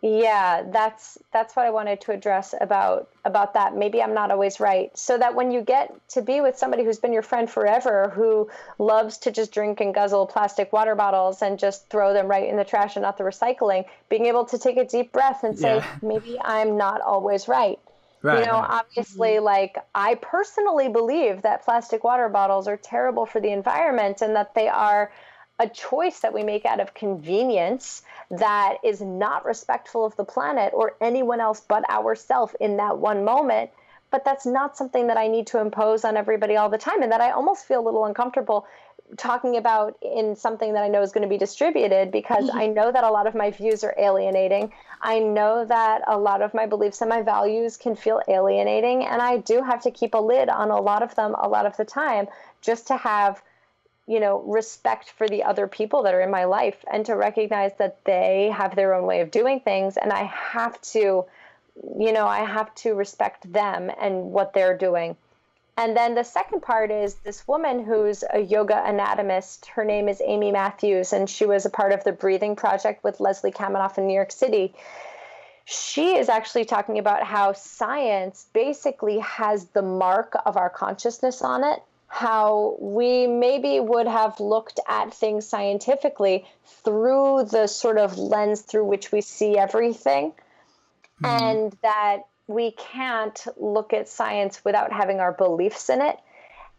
that's what I wanted to address about that. Maybe I'm not always right. So that when you get to be with somebody who's been your friend forever, who loves to just drink and guzzle plastic water bottles and just throw them right in the trash and not the recycling, being able to take a deep breath and say, maybe I'm not always right. Right. Obviously, like, I personally believe that plastic water bottles are terrible for the environment and that they are a choice that we make out of convenience that is not respectful of the planet or anyone else but ourselves in that one moment. But that's not something that I need to impose on everybody all the time, and that I almost feel a little uncomfortable talking about in something that I know is going to be distributed, because I know that a lot of my views are alienating. I know that a lot of my beliefs and my values can feel alienating, and I do have to keep a lid on a lot of them a lot of the time, just to have respect for the other people that are in my life, and to recognize that they have their own way of doing things. And I have to respect them and what they're doing. And then the second part is this woman who's a yoga anatomist. Her name is Amy Matthews, and she was a part of the Breathing Project with Leslie Kaminoff in New York City. She is actually talking about how science basically has the mark of our consciousness on it. How we maybe would have looked at things scientifically through the sort of lens through which we see everything, and that we can't look at science without having our beliefs in it.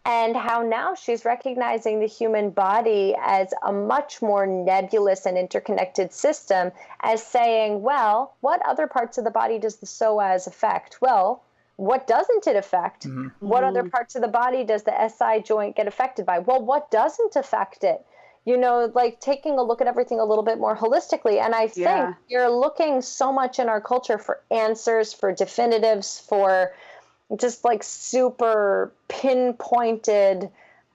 And how now she's recognizing the human body as a much more nebulous and interconnected system, as saying, well, what other parts of the body does the psoas affect? Well, what doesn't it affect? What other parts of the body does the SI joint get affected by? Well, what doesn't affect it? Like taking a look at everything a little bit more holistically. And I think you're looking so much in our culture for answers, for definitives, for just like super pinpointed.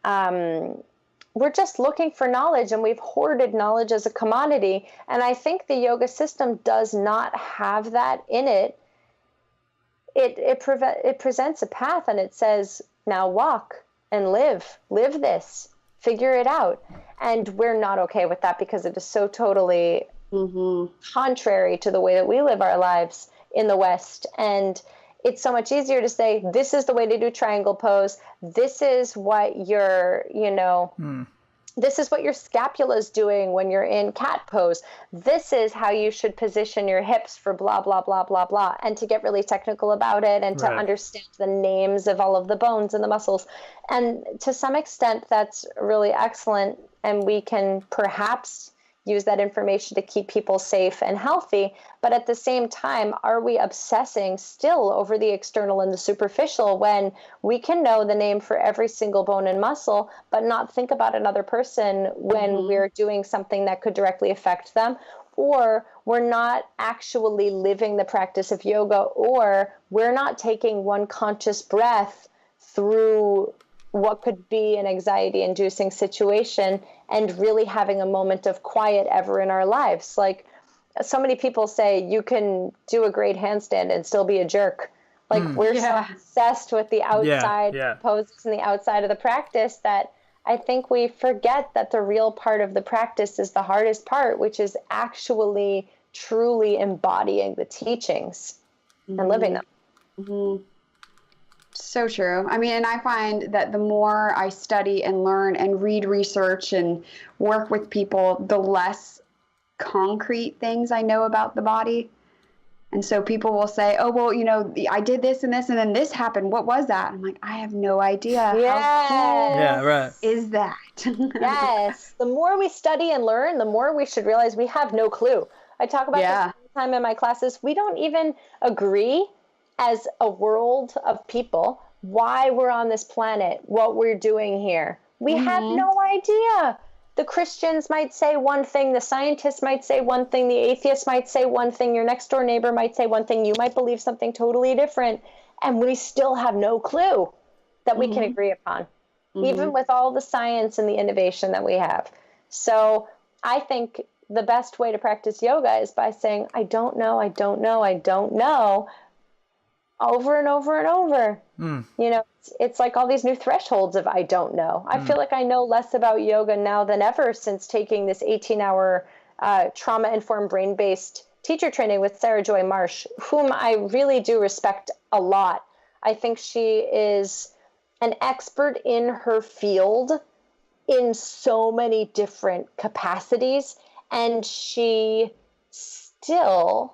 We're just looking for knowledge, and we've hoarded knowledge as a commodity. And I think the yoga system does not have that in it. It presents a path, and it says, now walk and live this, figure it out. And we're not okay with that, because it is so totally contrary to the way that we live our lives in the West. And it's so much easier to say, this is the way to do triangle pose. This is what this is what your scapula is doing when you're in cat pose. This is how you should position your hips for blah, blah, blah, blah, blah. And to get really technical about it, and to understand the names of all of the bones and the muscles. And to some extent, that's really excellent. And we can perhaps use that information to keep people safe and healthy. But at the same time, are we obsessing still over the external and the superficial, when we can know the name for every single bone and muscle, but not think about another person when we're doing something that could directly affect them? Or we're not actually living the practice of yoga, or we're not taking one conscious breath through what could be an anxiety-inducing situation and really having a moment of quiet ever in our lives. Like, so many people say you can do a great handstand and still be a jerk. Like, we're so obsessed with the outside poses and the outside of the practice that I think we forget that the real part of the practice is the hardest part, which is actually truly embodying the teachings and living them. So true. I mean, and I find that the more I study and learn and read research and work with people, the less concrete things I know about the body. And so people will say, oh, well, I did this and this, and then this happened. What was that? I'm like, I have no idea. Yes. How cool Yeah, right. is that? Yes. The more we study and learn, the more we should realize we have no clue. I talk about this all the time in my classes. We don't even agree as a world of people why we're on this planet, what we're doing here. We have no idea. The Christians might say one thing, the scientists might say one thing, the atheists might say one thing, your next door neighbor might say one thing, you might believe something totally different, and we still have no clue that we can agree upon, even with all the science and the innovation that we have. So I think the best way to practice yoga is by saying, I don't know, I don't know, I don't know, over and over and over. It's like all these new thresholds of I don't know. I feel like I know less about yoga now than ever since taking this 18-hour trauma-informed brain-based teacher training with Sarahjoy Marsh, whom I really do respect a lot. I think she is an expert in her field in so many different capacities, and she still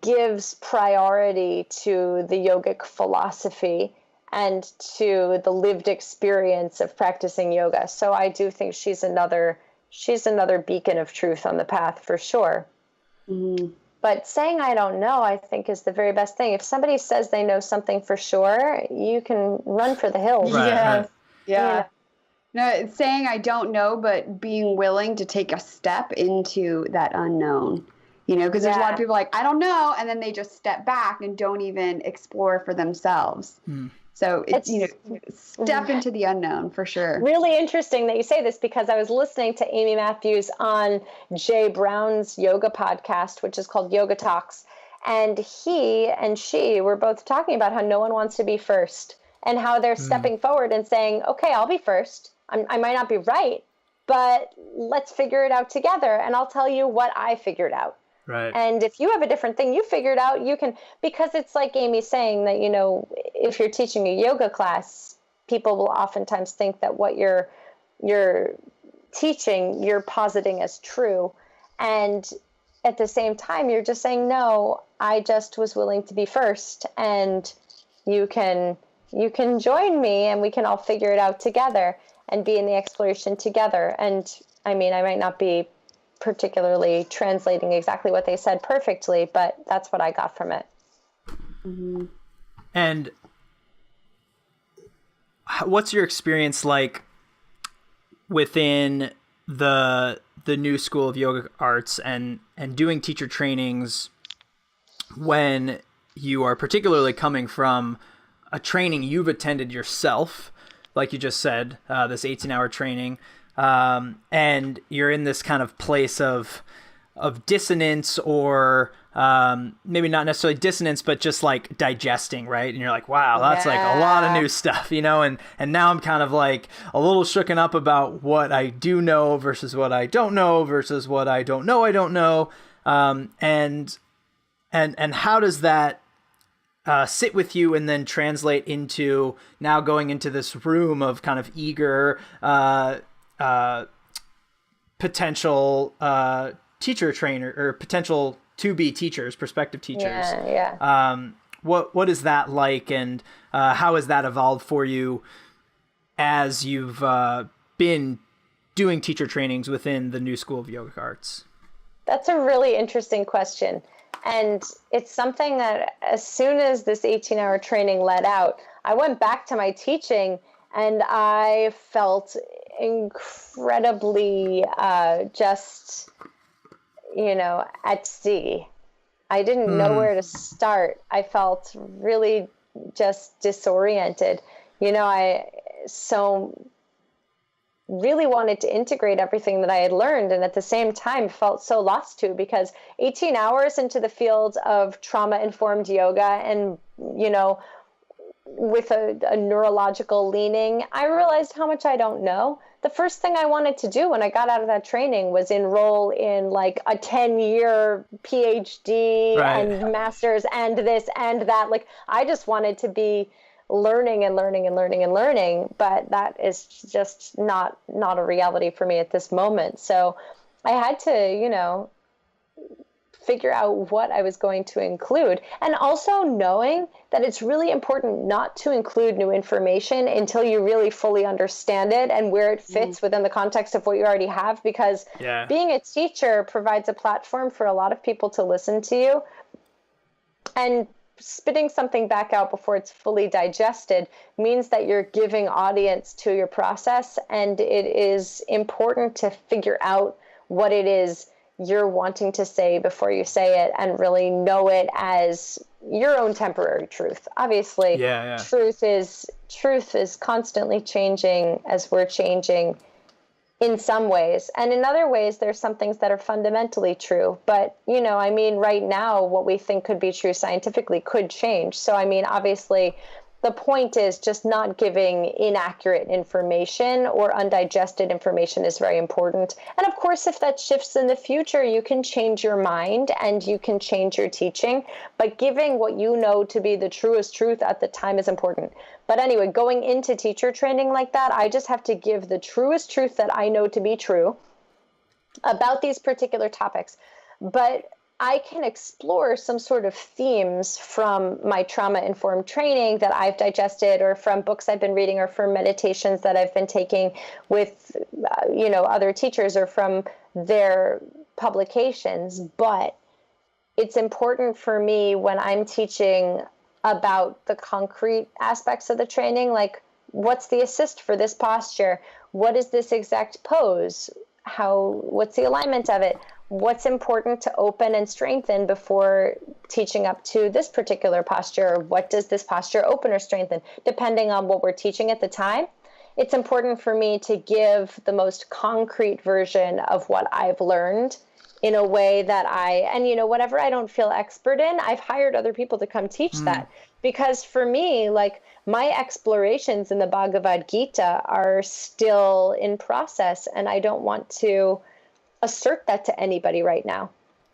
gives priority to the yogic philosophy and to the lived experience of practicing yoga. So I do think she's another beacon of truth on the path for sure. But saying I don't know, I think, is the very best thing. If somebody says they know something for sure, you can run for the hills. Right. Yeah. No, it's saying I don't know, but being willing to take a step into that unknown. Because there's a lot of people like, I don't know, and then they just step back and don't even explore for themselves. So it's step into the unknown for sure. Really interesting that you say this, because I was listening to Amy Matthews on Jay Brown's yoga podcast, which is called Yoga Talks. And he and she were both talking about how no one wants to be first and how they're stepping forward and saying, okay, I'll be first. I might not be right, but let's figure it out together. And I'll tell you what I figured out. Right. And if you have a different thing you figured out, you can, because it's like Amy saying that, if you're teaching a yoga class, people will oftentimes think that what you're teaching, you're positing as true. And at the same time, you're just saying, no, I just was willing to be first, and you can join me and we can all figure it out together and be in the exploration together. And I might not be particularly translating exactly what they said perfectly, but that's what I got from it. And what's your experience like within the new school of yoga arts and doing teacher trainings when you are particularly coming from a training you've attended yourself, like you just said, this 18-hour training, and you're in this kind of place of dissonance, or maybe not necessarily dissonance, but just like digesting, right? And you're like, wow, that's like a lot of new stuff, and now I'm kind of like a little shooken up about what I do know versus what I don't know versus what I don't know. And how does that sit with you and then translate into now going into this room of kind of eager potential teacher trainer or potential to be teachers, prospective teachers. What is that like, and how has that evolved for you as you've been doing teacher trainings within the new school of yogic arts? That's a really interesting question. And it's something that as soon as this 18-hour training let out, I went back to my teaching and I felt incredibly just, at sea. I didn't know where to start. I felt really just disoriented. I really wanted to integrate everything that I had learned, and at the same time felt so lost to, because 18 hours into the field of trauma-informed yoga and, with a neurological leaning, I realized how much I don't know. The first thing I wanted to do when I got out of that training was enroll in like a 10-year PhD and master's and this and that. Like, I just wanted to be learning, but that is just not a reality for me at this moment. So I had to, figure out what I was going to include. And also knowing that it's really important not to include new information until you really fully understand it and where it fits within the context of what you already have, because being a teacher provides a platform for a lot of people to listen to you. And spitting something back out before it's fully digested means that you're giving audience to your process, and it is important to figure out what it is you're wanting to say before you say it, and really know it as your own temporary truth. Obviously, truth is constantly changing as we're changing in some ways. And in other ways, there's some things that are fundamentally true. But, right now, what we think could be true scientifically could change. So, obviously, the point is just not giving inaccurate information or undigested information is very important. And of course, if that shifts in the future, you can change your mind and you can change your teaching. But giving what you know to be the truest truth at the time is important. But anyway, going into teacher training like that, I just have to give the truest truth that I know to be true about these particular topics. But I can explore some sort of themes from my trauma-informed training that I've digested, or from books I've been reading, or from meditations that I've been taking with, other teachers, or from their publications. But it's important for me when I'm teaching about the concrete aspects of the training, like what's the assist for this posture? What is this exact pose? What's the alignment of it? What's important to open and strengthen before teaching up to this particular posture? What does this posture open or strengthen? Depending on what we're teaching at the time, it's important for me to give the most concrete version of what I've learned in a way that whatever I don't feel expert in, I've hired other people to come teach that. Because for me, like, my explorations in the Bhagavad Gita are still in process, and I don't want to assert that to anybody right now.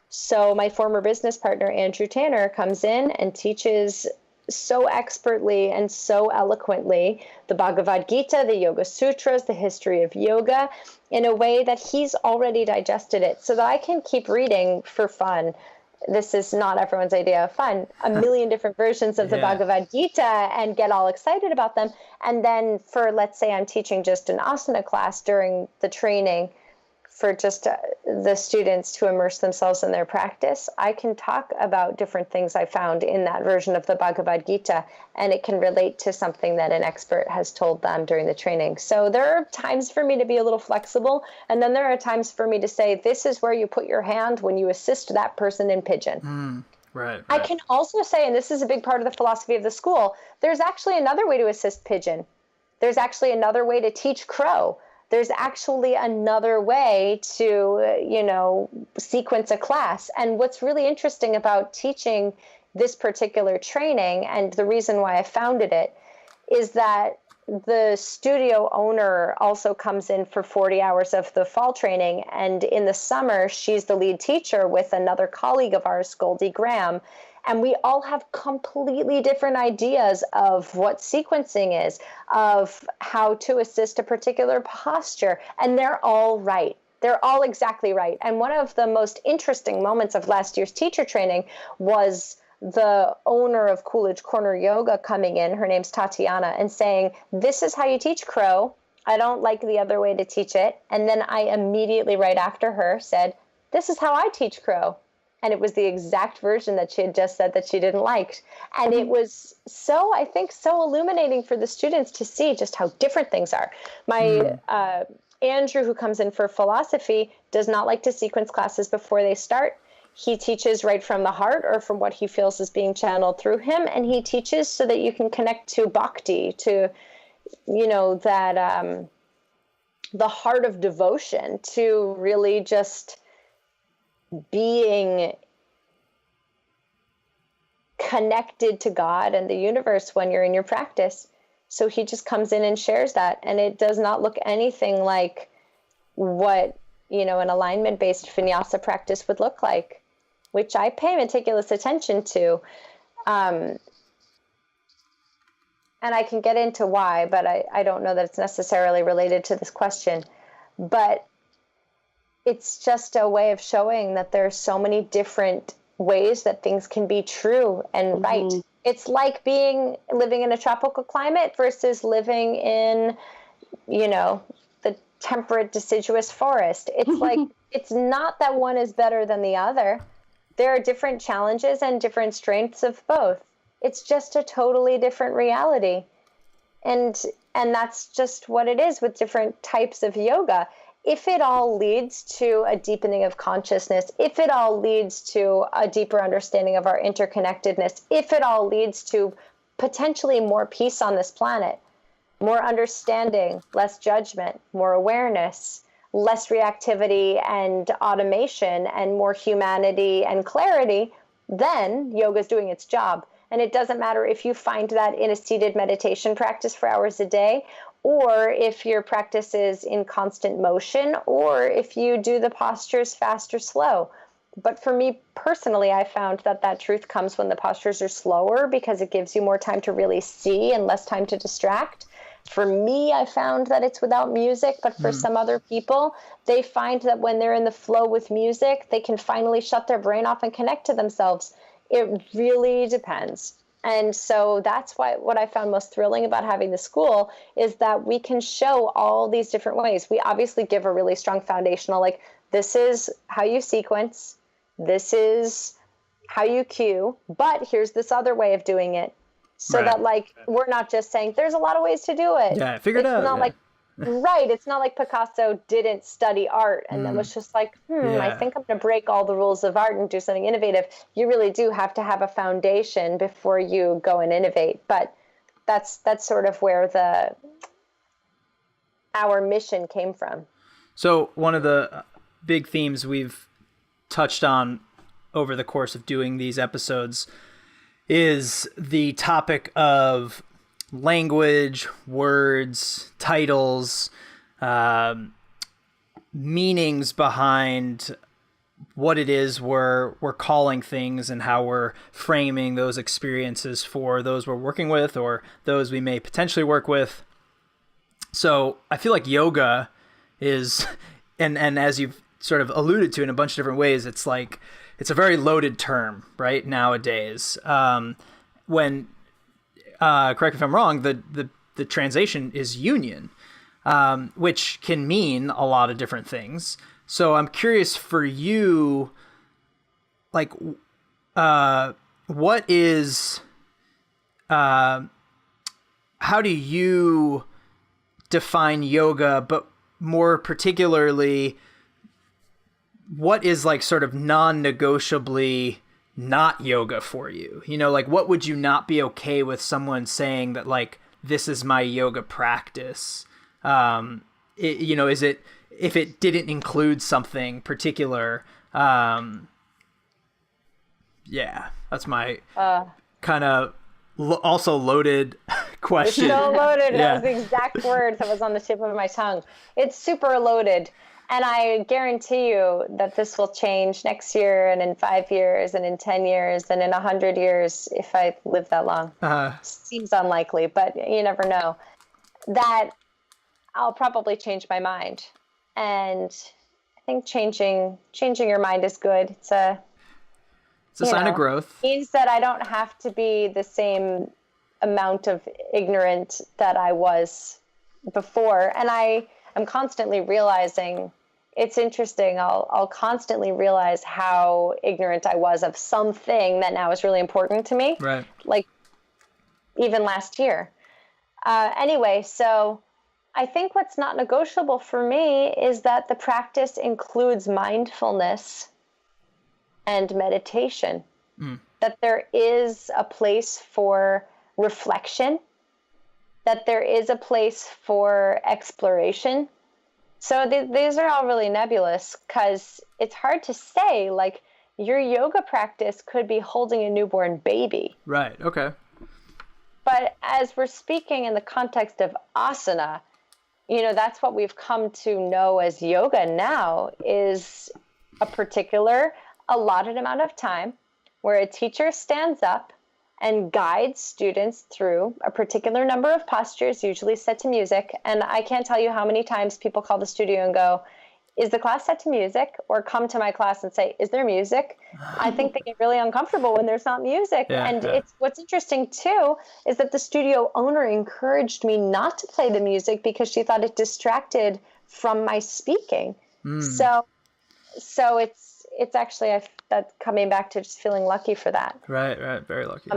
So my former business partner, Andrew Tanner, comes in and teaches so expertly and so eloquently the Bhagavad Gita, the Yoga Sutras, the history of yoga, in a way that he's already digested it, so that I can keep reading for fun. This is not everyone's idea of fun, a million different versions of the Bhagavad Gita, and get all excited about them. And then for, let's say I'm teaching just an asana class during the training, for just the students to immerse themselves in their practice, I can talk about different things I found in that version of the Bhagavad Gita, and it can relate to something that an expert has told them during the training. So there are times for me to be a little flexible, and then there are times for me to say, this is where you put your hand when you assist that person in pigeon. Right. I can also say, and this is a big part of the philosophy of the school, there's actually another way to assist pigeon. There's actually another way to teach crow. There's actually another way to, sequence a class. And what's really interesting about teaching this particular training, and the reason why I founded it, is that the studio owner also comes in for 40 hours of the fall training. And in the summer, she's the lead teacher with another colleague of ours, Goldie Graham. And we all have completely different ideas of what sequencing is, of how to assist a particular posture. And they're all right. They're all exactly right. And one of the most interesting moments of last year's teacher training was the owner of Coolidge Corner Yoga coming in, her name's Tatiana, and saying, this is how you teach crow. I don't like the other way to teach it. And then I immediately, right after her, said, this is how I teach crow. And it was the exact version that she had just said that she didn't like. And it was so illuminating for the students to see just how different things are. My Andrew, who comes in for philosophy, does not like to sequence classes before they start. He teaches right from the heart, or from what he feels is being channeled through him. And he teaches so that you can connect to bhakti, to, that the heart of devotion, to really just being connected to God and the universe when you're in your practice. So he just comes in and shares that. And it does not look anything like what, an alignment-based vinyasa practice would look like, which I pay meticulous attention to. And I can get into why, but I don't know that it's necessarily related to this question. But it's just a way of showing that there's so many different ways that things can be true and right. It's like living in a tropical climate versus living in, the temperate deciduous forest. It's like, it's not that one is better than the other. There are different challenges and different strengths of both. It's just a totally different reality. And that's just what it is with different types of yoga. If it all leads to a deepening of consciousness, if it all leads to a deeper understanding of our interconnectedness, if it all leads to potentially more peace on this planet, more understanding, less judgment, more awareness, less reactivity and automation, and more humanity and clarity, then yoga is doing its job. And it doesn't matter if you find that in a seated meditation practice for hours a day, or if your practice is in constant motion, or if you do the postures fast or slow. But for me personally, I found that truth comes when the postures are slower, because it gives you more time to really see and less time to distract. For me, I found that it's without music, but for some other people, they find that when they're in the flow with music, they can finally shut their brain off and connect to themselves. It really depends. And so that's what I found most thrilling about having the school is that we can show all these different ways. We obviously give a really strong foundational, like, this is how you sequence, this is how you cue, but here's this other way of doing it. So right. that, like, we're not just saying there's a lot of ways to do it. Yeah, figure it out. It's not like, right. It's not like Picasso didn't study art and then was just like, I think I'm going to break all the rules of art and do something innovative. You really do have to have a foundation before you go and innovate. But that's sort of where our mission came from. So one of the big themes we've touched on over the course of doing these episodes is the topic of language, words, titles, meanings behind what it is we're calling things and how we're framing those experiences for those we're working with or those we may potentially work with. So I feel like yoga is, and as you've sort of alluded to in a bunch of different ways, it's like, it's a very loaded term, right, nowadays. When correct me if I'm wrong, the translation is union, which can mean a lot of different things. So I'm curious for you, like, what is, how do you define yoga, but more particularly, what is like sort of non-negotiably not yoga for you? Like, what would you not be okay with someone saying that, like, this is my yoga practice? Is it, if it didn't include something particular? That's my kind of also loaded question. It's so loaded. Yeah. That was the exact word that was on the tip of my tongue. It's super loaded. And I guarantee you that this will change next year and in 5 years and in 10 years and in 100 years if I live that long. Seems unlikely, but you never know. That I'll probably change my mind. And I think changing your mind is good. It's a sign of growth. It means that I don't have to be the same amount of ignorant that I was before. And I'm constantly realizing, it's interesting, I'll constantly realize how ignorant I was of something that now is really important to me. Right. Like even last year. Anyway, so I think what's not negotiable for me is that the practice includes mindfulness and meditation. That there is a place for reflection, that there is a place for exploration. So these are all really nebulous because it's hard to say, like, your yoga practice could be holding a newborn baby. Right. Okay. But as we're speaking in the context of asana, that's what we've come to know as yoga now, is a particular allotted amount of time where a teacher stands up and guides students through a particular number of postures, usually set to music. And I can't tell you how many times people call the studio and go, is the class set to music, or come to my class and say, is there music? I think they get really uncomfortable when there's not music. It's what's interesting too is that the studio owner encouraged me not to play the music because she thought it distracted from my speaking. So it's actually that's coming back to just feeling lucky for that. Right, very lucky.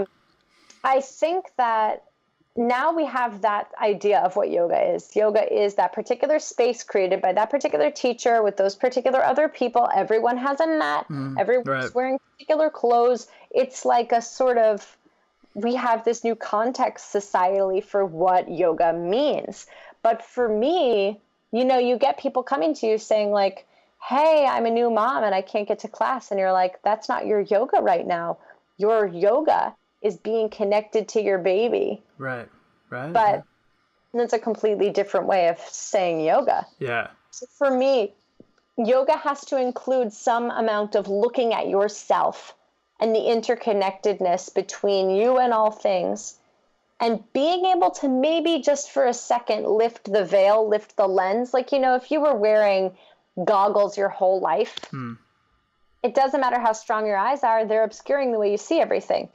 I think that now we have that idea of what yoga is. Yoga is that particular space created by that particular teacher with those particular other people. Everyone has a mat. Everyone's wearing particular clothes. It's like a sort of, we have this new context societally for what yoga means. But for me, you get people coming to you saying like, hey, I'm a new mom and I can't get to class. And you're like, that's not your yoga right now. Your yoga is being connected to your baby. Right. But it's a completely different way of saying yoga. Yeah. So for me, yoga has to include some amount of looking at yourself and the interconnectedness between you and all things, and being able to maybe just for a second lift the veil, lift the lens. Like, if you were wearing goggles your whole life, it doesn't matter how strong your eyes are, they're obscuring the way you see everything.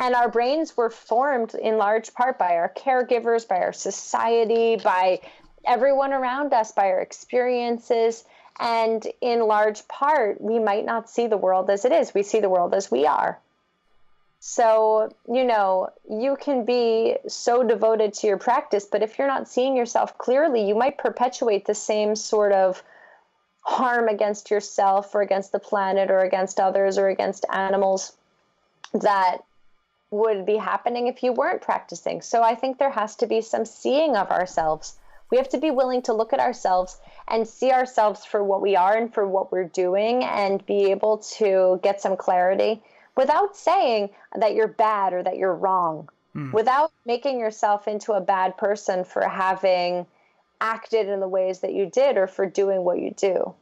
And our brains were formed in large part by our caregivers, by our society, by everyone around us, by our experiences. And in large part, we might not see the world as it is. We see the world as we are. So, you can be so devoted to your practice, but if you're not seeing yourself clearly, you might perpetuate the same sort of harm against yourself or against the planet or against others or against animals that would be happening if you weren't practicing. So I think there has to be some seeing of ourselves. We have to be willing to look at ourselves and see ourselves for what we are and for what we're doing, and be able to get some clarity without saying that you're bad or that you're wrong, without making yourself into a bad person for having acted in the ways that you did or for doing what you do.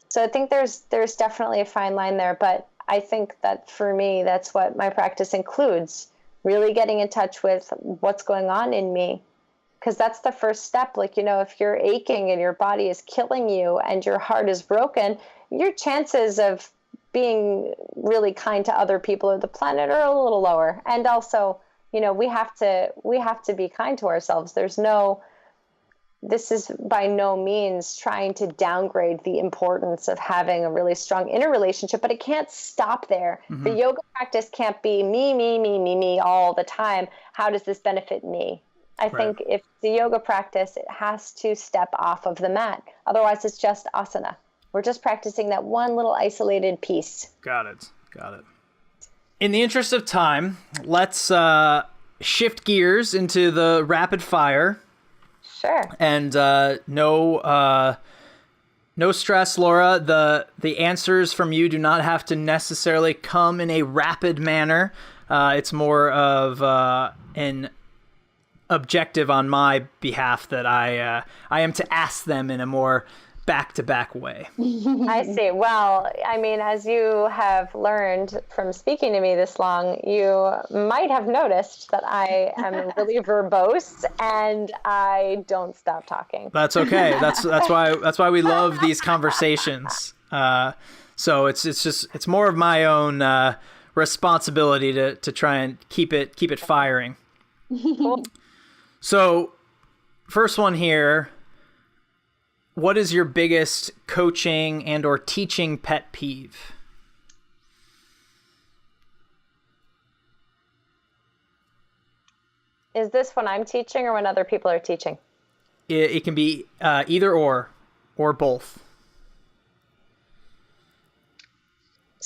So I think there's definitely a fine line there, but I think that for me, that's what my practice includes, really getting in touch with what's going on in me, because that's the first step. Like, if you're aching and your body is killing you and your heart is broken, your chances of being really kind to other people or the planet are a little lower. And also, we have to be kind to ourselves. This is by no means trying to downgrade the importance of having a really strong inner relationship, but it can't stop there. The yoga practice can't be me all the time. How does this benefit me? I think if the yoga practice, it has to step off of the mat. Otherwise, it's just asana. We're just practicing that one little isolated piece. Got it. In the interest of time, let's shift gears into the rapid fire. Sure. And no stress, Laura. The answers from you do not have to necessarily come in a rapid manner. It's more of an objective on my behalf that I am to ask them in a more back-to-back way. I see. Well, I mean, as you have learned from speaking to me this long, you might have noticed that I am really verbose and I don't stop talking. That's okay. That's why we love these conversations. So it's more of my own responsibility to try and keep it firing. Cool. So, first one here. What is your biggest coaching and or teaching pet peeve? Is this when I'm teaching or when other people are teaching? It can be either or both.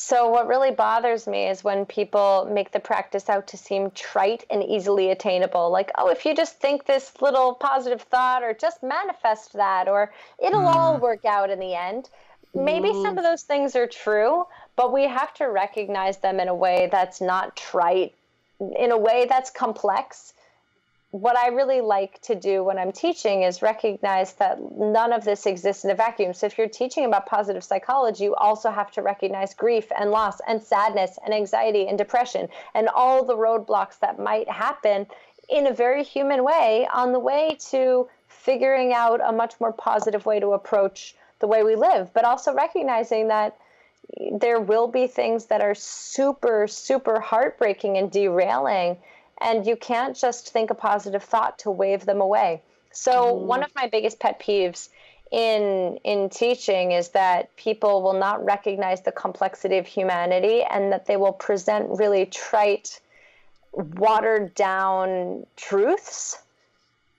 So what really bothers me is when people make the practice out to seem trite and easily attainable. Like, oh, if you just think this little positive thought or just manifest that, or it'll all work out in the end. Maybe some of those things are true, but we have to recognize them in a way that's not trite, in a way that's complex. What I really like to do when I'm teaching is recognize that none of this exists in a vacuum. So if you're teaching about positive psychology, you also have to recognize grief and loss and sadness and anxiety and depression and all the roadblocks that might happen in a very human way on the way to figuring out a much more positive way to approach the way we live, but also recognizing that there will be things that are super, super heartbreaking and derailing, and you can't just think a positive thought to wave them away. So one of my biggest pet peeves in teaching is that people will not recognize the complexity of humanity, and that they will present really trite, watered down truths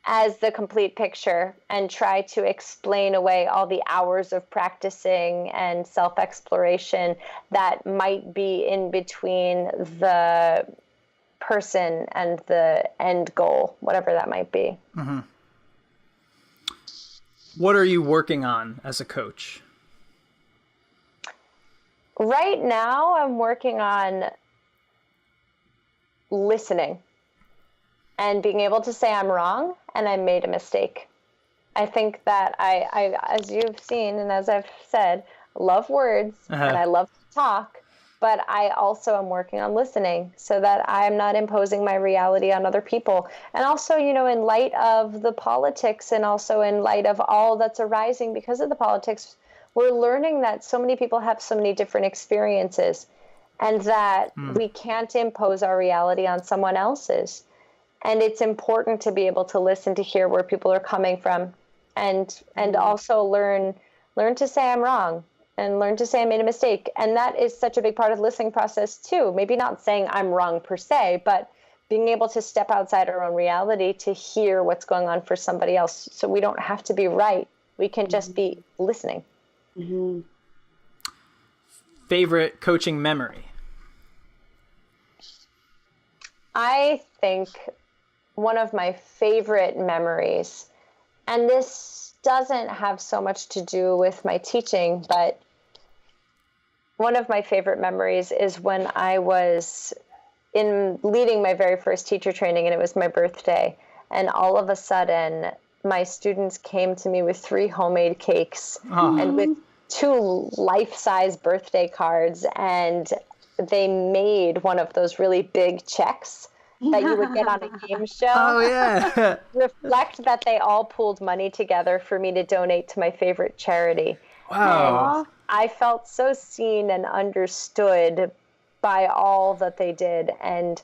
as the complete picture and try to explain away all the hours of practicing and self-exploration that might be in between the person and the end goal, whatever that might be. Mm-hmm. What are you working on as a coach? Right now, I'm working on listening and being able to say I'm wrong and I made a mistake. I think that I as you've seen and as I've said, love words and I love to talk, but I also am working on listening so that I'm not imposing my reality on other people. And also, you know, in light of the politics and also in light of all that's arising because of the politics, we're learning that so many people have so many different experiences and that we can't impose our reality on someone else's. And it's important to be able to listen to hear where people are coming from and also learn to say I'm wrong and learn to say I made a mistake. And that is such a big part of the listening process too. Maybe not saying I'm wrong per se, but being able to step outside our own reality to hear what's going on for somebody else. So we don't have to be right. We can just be listening. Mm-hmm. Favorite coaching memory? I think one of my favorite memories, and this doesn't have so much to do with my teaching, but one of my favorite memories is when I was in leading my very first teacher training, and it was my birthday. And all of a sudden, my students came to me with 3 homemade cakes and with 2 life-size birthday cards, and they made one of those really big checks that you would get on a game show. Oh, yeah. Reflect that they all pooled money together for me to donate to my favorite charity. Wow. And I felt so seen and understood by all that they did. And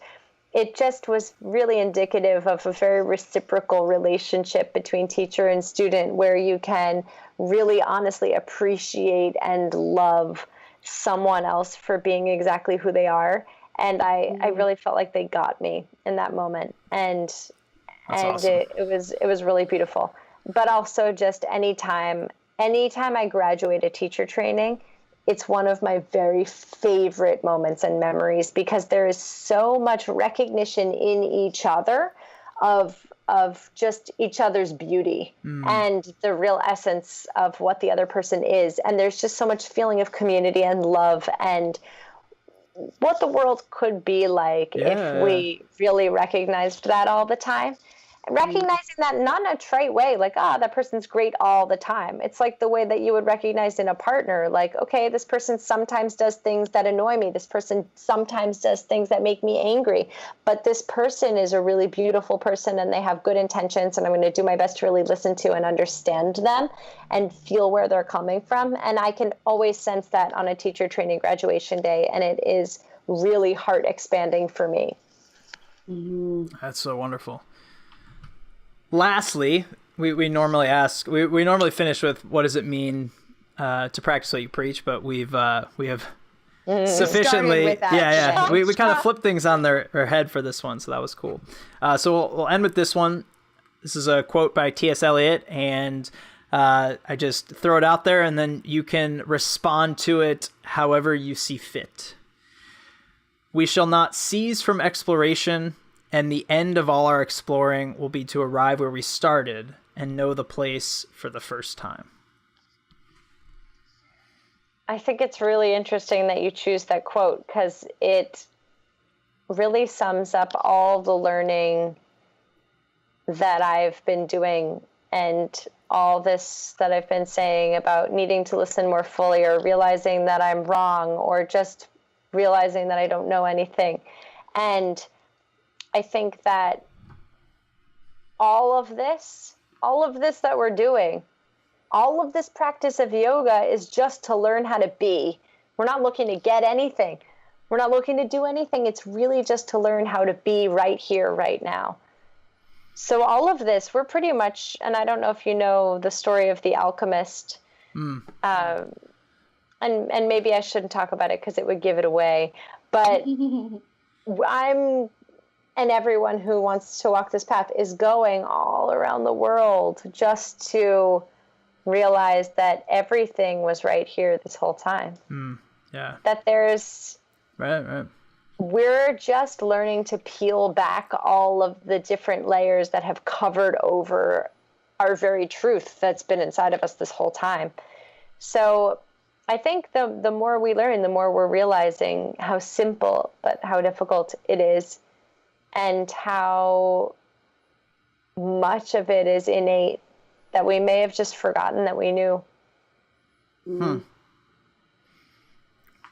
it just was really indicative of a very reciprocal relationship between teacher and student, where you can really honestly appreciate and love someone else for being exactly who they are. And I really felt like they got me in that moment. And awesome. it was really beautiful. But also just anytime I graduate a teacher training, it's one of my very favorite moments and memories, because there is so much recognition in each other of just each other's beauty and the real essence of what the other person is. And there's just so much feeling of community and love and what the world could be like if we really recognized that all the time. Recognizing that not in a trite way, like, that person's great all the time. It's like the way that you would recognize in a partner, like, okay, this person sometimes does things that annoy me. This person sometimes does things that make me angry. But this person is a really beautiful person and they have good intentions, and I'm going to do my best to really listen to and understand them and feel where they're coming from. And I can always sense that on a teacher training graduation day, and it is really heart expanding for me. That's so wonderful. Lastly, we normally ask, we normally finish with, what does it mean to practice what you preach? But we have sufficiently, we kind of flipped things on their head for this one, so that was cool. So we'll end with this one. This is a quote by T.S. Eliot, and I just throw it out there, and then you can respond to it however you see fit. We shall not cease from exploration, and the end of all our exploring will be to arrive where we started and know the place for the first time. I think it's really interesting that you choose that quote, because it really sums up all the learning that I've been doing and all this that I've been saying about needing to listen more fully, or realizing that I'm wrong, or just realizing that I don't know anything. And I think that all of this that we're doing all of this practice of yoga is just to learn how to be. We're not looking to get anything. We're not looking to do anything. It's really just to learn how to be right here, right now. So all of this, we're pretty much, and I don't know if you know the story of the alchemist, and maybe I shouldn't talk about it because it would give it away, but I'm, and everyone who wants to walk this path is going all around the world just to realize that everything was right here this whole time. Yeah. That there's... Right. We're just learning to peel back all of the different layers that have covered over our very truth that's been inside of us this whole time. So I think the more we learn, the more we're realizing how simple, but how difficult it is, and how much of it is innate that we may have just forgotten that we knew.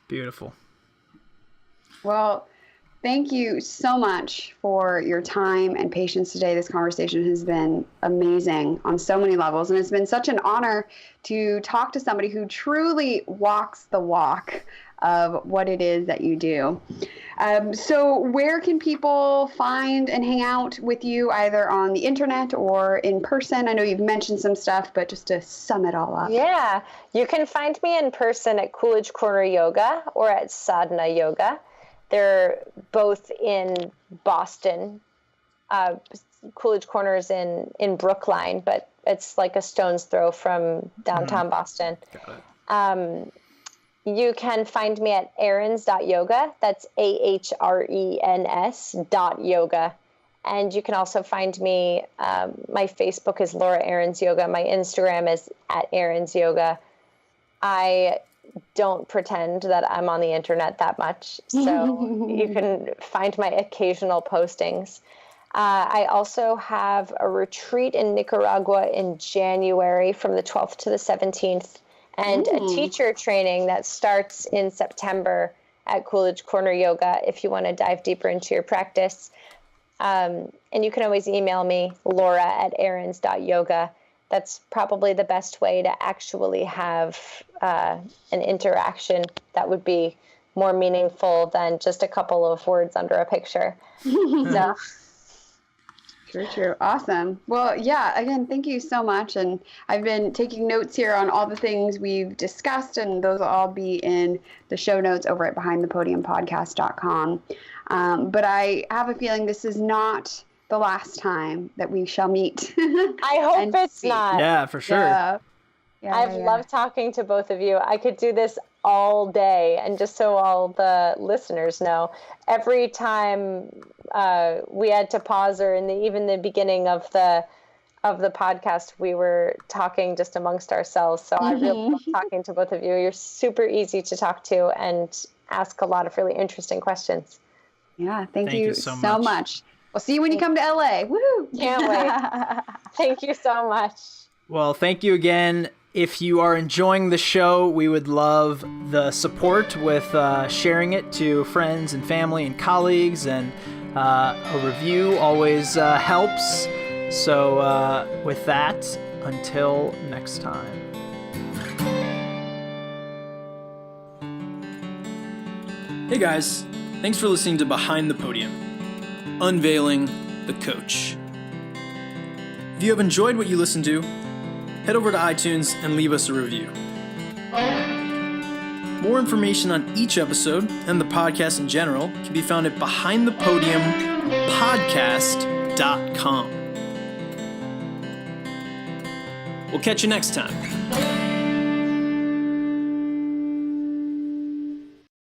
Beautiful. Well, thank you so much for your time and patience today. This conversation has been amazing on so many levels, and it's been such an honor to talk to somebody who truly walks the walk of what it is that you do. So where can people find and hang out with you, either on the internet or in person? I know you've mentioned some stuff, but just to sum it all up. Yeah, you can find me in person at Coolidge Corner Yoga or at Sadhana Yoga. They're both in Boston. Coolidge Corner is in Brookline, but it's like a stone's throw from downtown Boston. You can find me at ahrens.yoga. That's AHRENS.yoga. And you can also find me, my Facebook is Laura Ahrens Yoga. My Instagram is at Ahrens Yoga. I don't pretend that I'm on the internet that much, so you can find my occasional postings. I also have a retreat in Nicaragua in January from the 12th to the 17th, and a teacher training that starts in September at Coolidge Corner Yoga if you want to dive deeper into your practice. And you can always email me, laura@ahrens.yoga. That's probably the best way to actually have an interaction that would be more meaningful than just a couple of words under a picture. So. True. Awesome. Well, yeah, again, thank you so much. And I've been taking notes here on all the things we've discussed, and those will all be in the show notes over at behindthepodiumpodcast.com. But I have a feeling this is not the last time that we shall meet. I hope it's speak. Not. Yeah, for sure. I've loved talking to both of you. I could do this all day. And just so all the listeners know, every time we had to pause, or even the beginning of the podcast, we were talking just amongst ourselves. So I really love talking to both of you. You're super easy to talk to and ask a lot of really interesting questions. Yeah, thank you so much. We'll see you when you come to LA. Woo! Can't wait. Thank you so much. Well, thank you again. If you are enjoying the show, we would love the support with sharing it to friends and family and colleagues, and a review always helps. So with that, until next time. Hey guys, thanks for listening to Behind the Podium, Unveiling the Coach. If you have enjoyed what you listened to, head over to iTunes and leave us a review. More information on each episode and the podcast in general can be found at behindthepodiumpodcast.com. We'll catch you next time.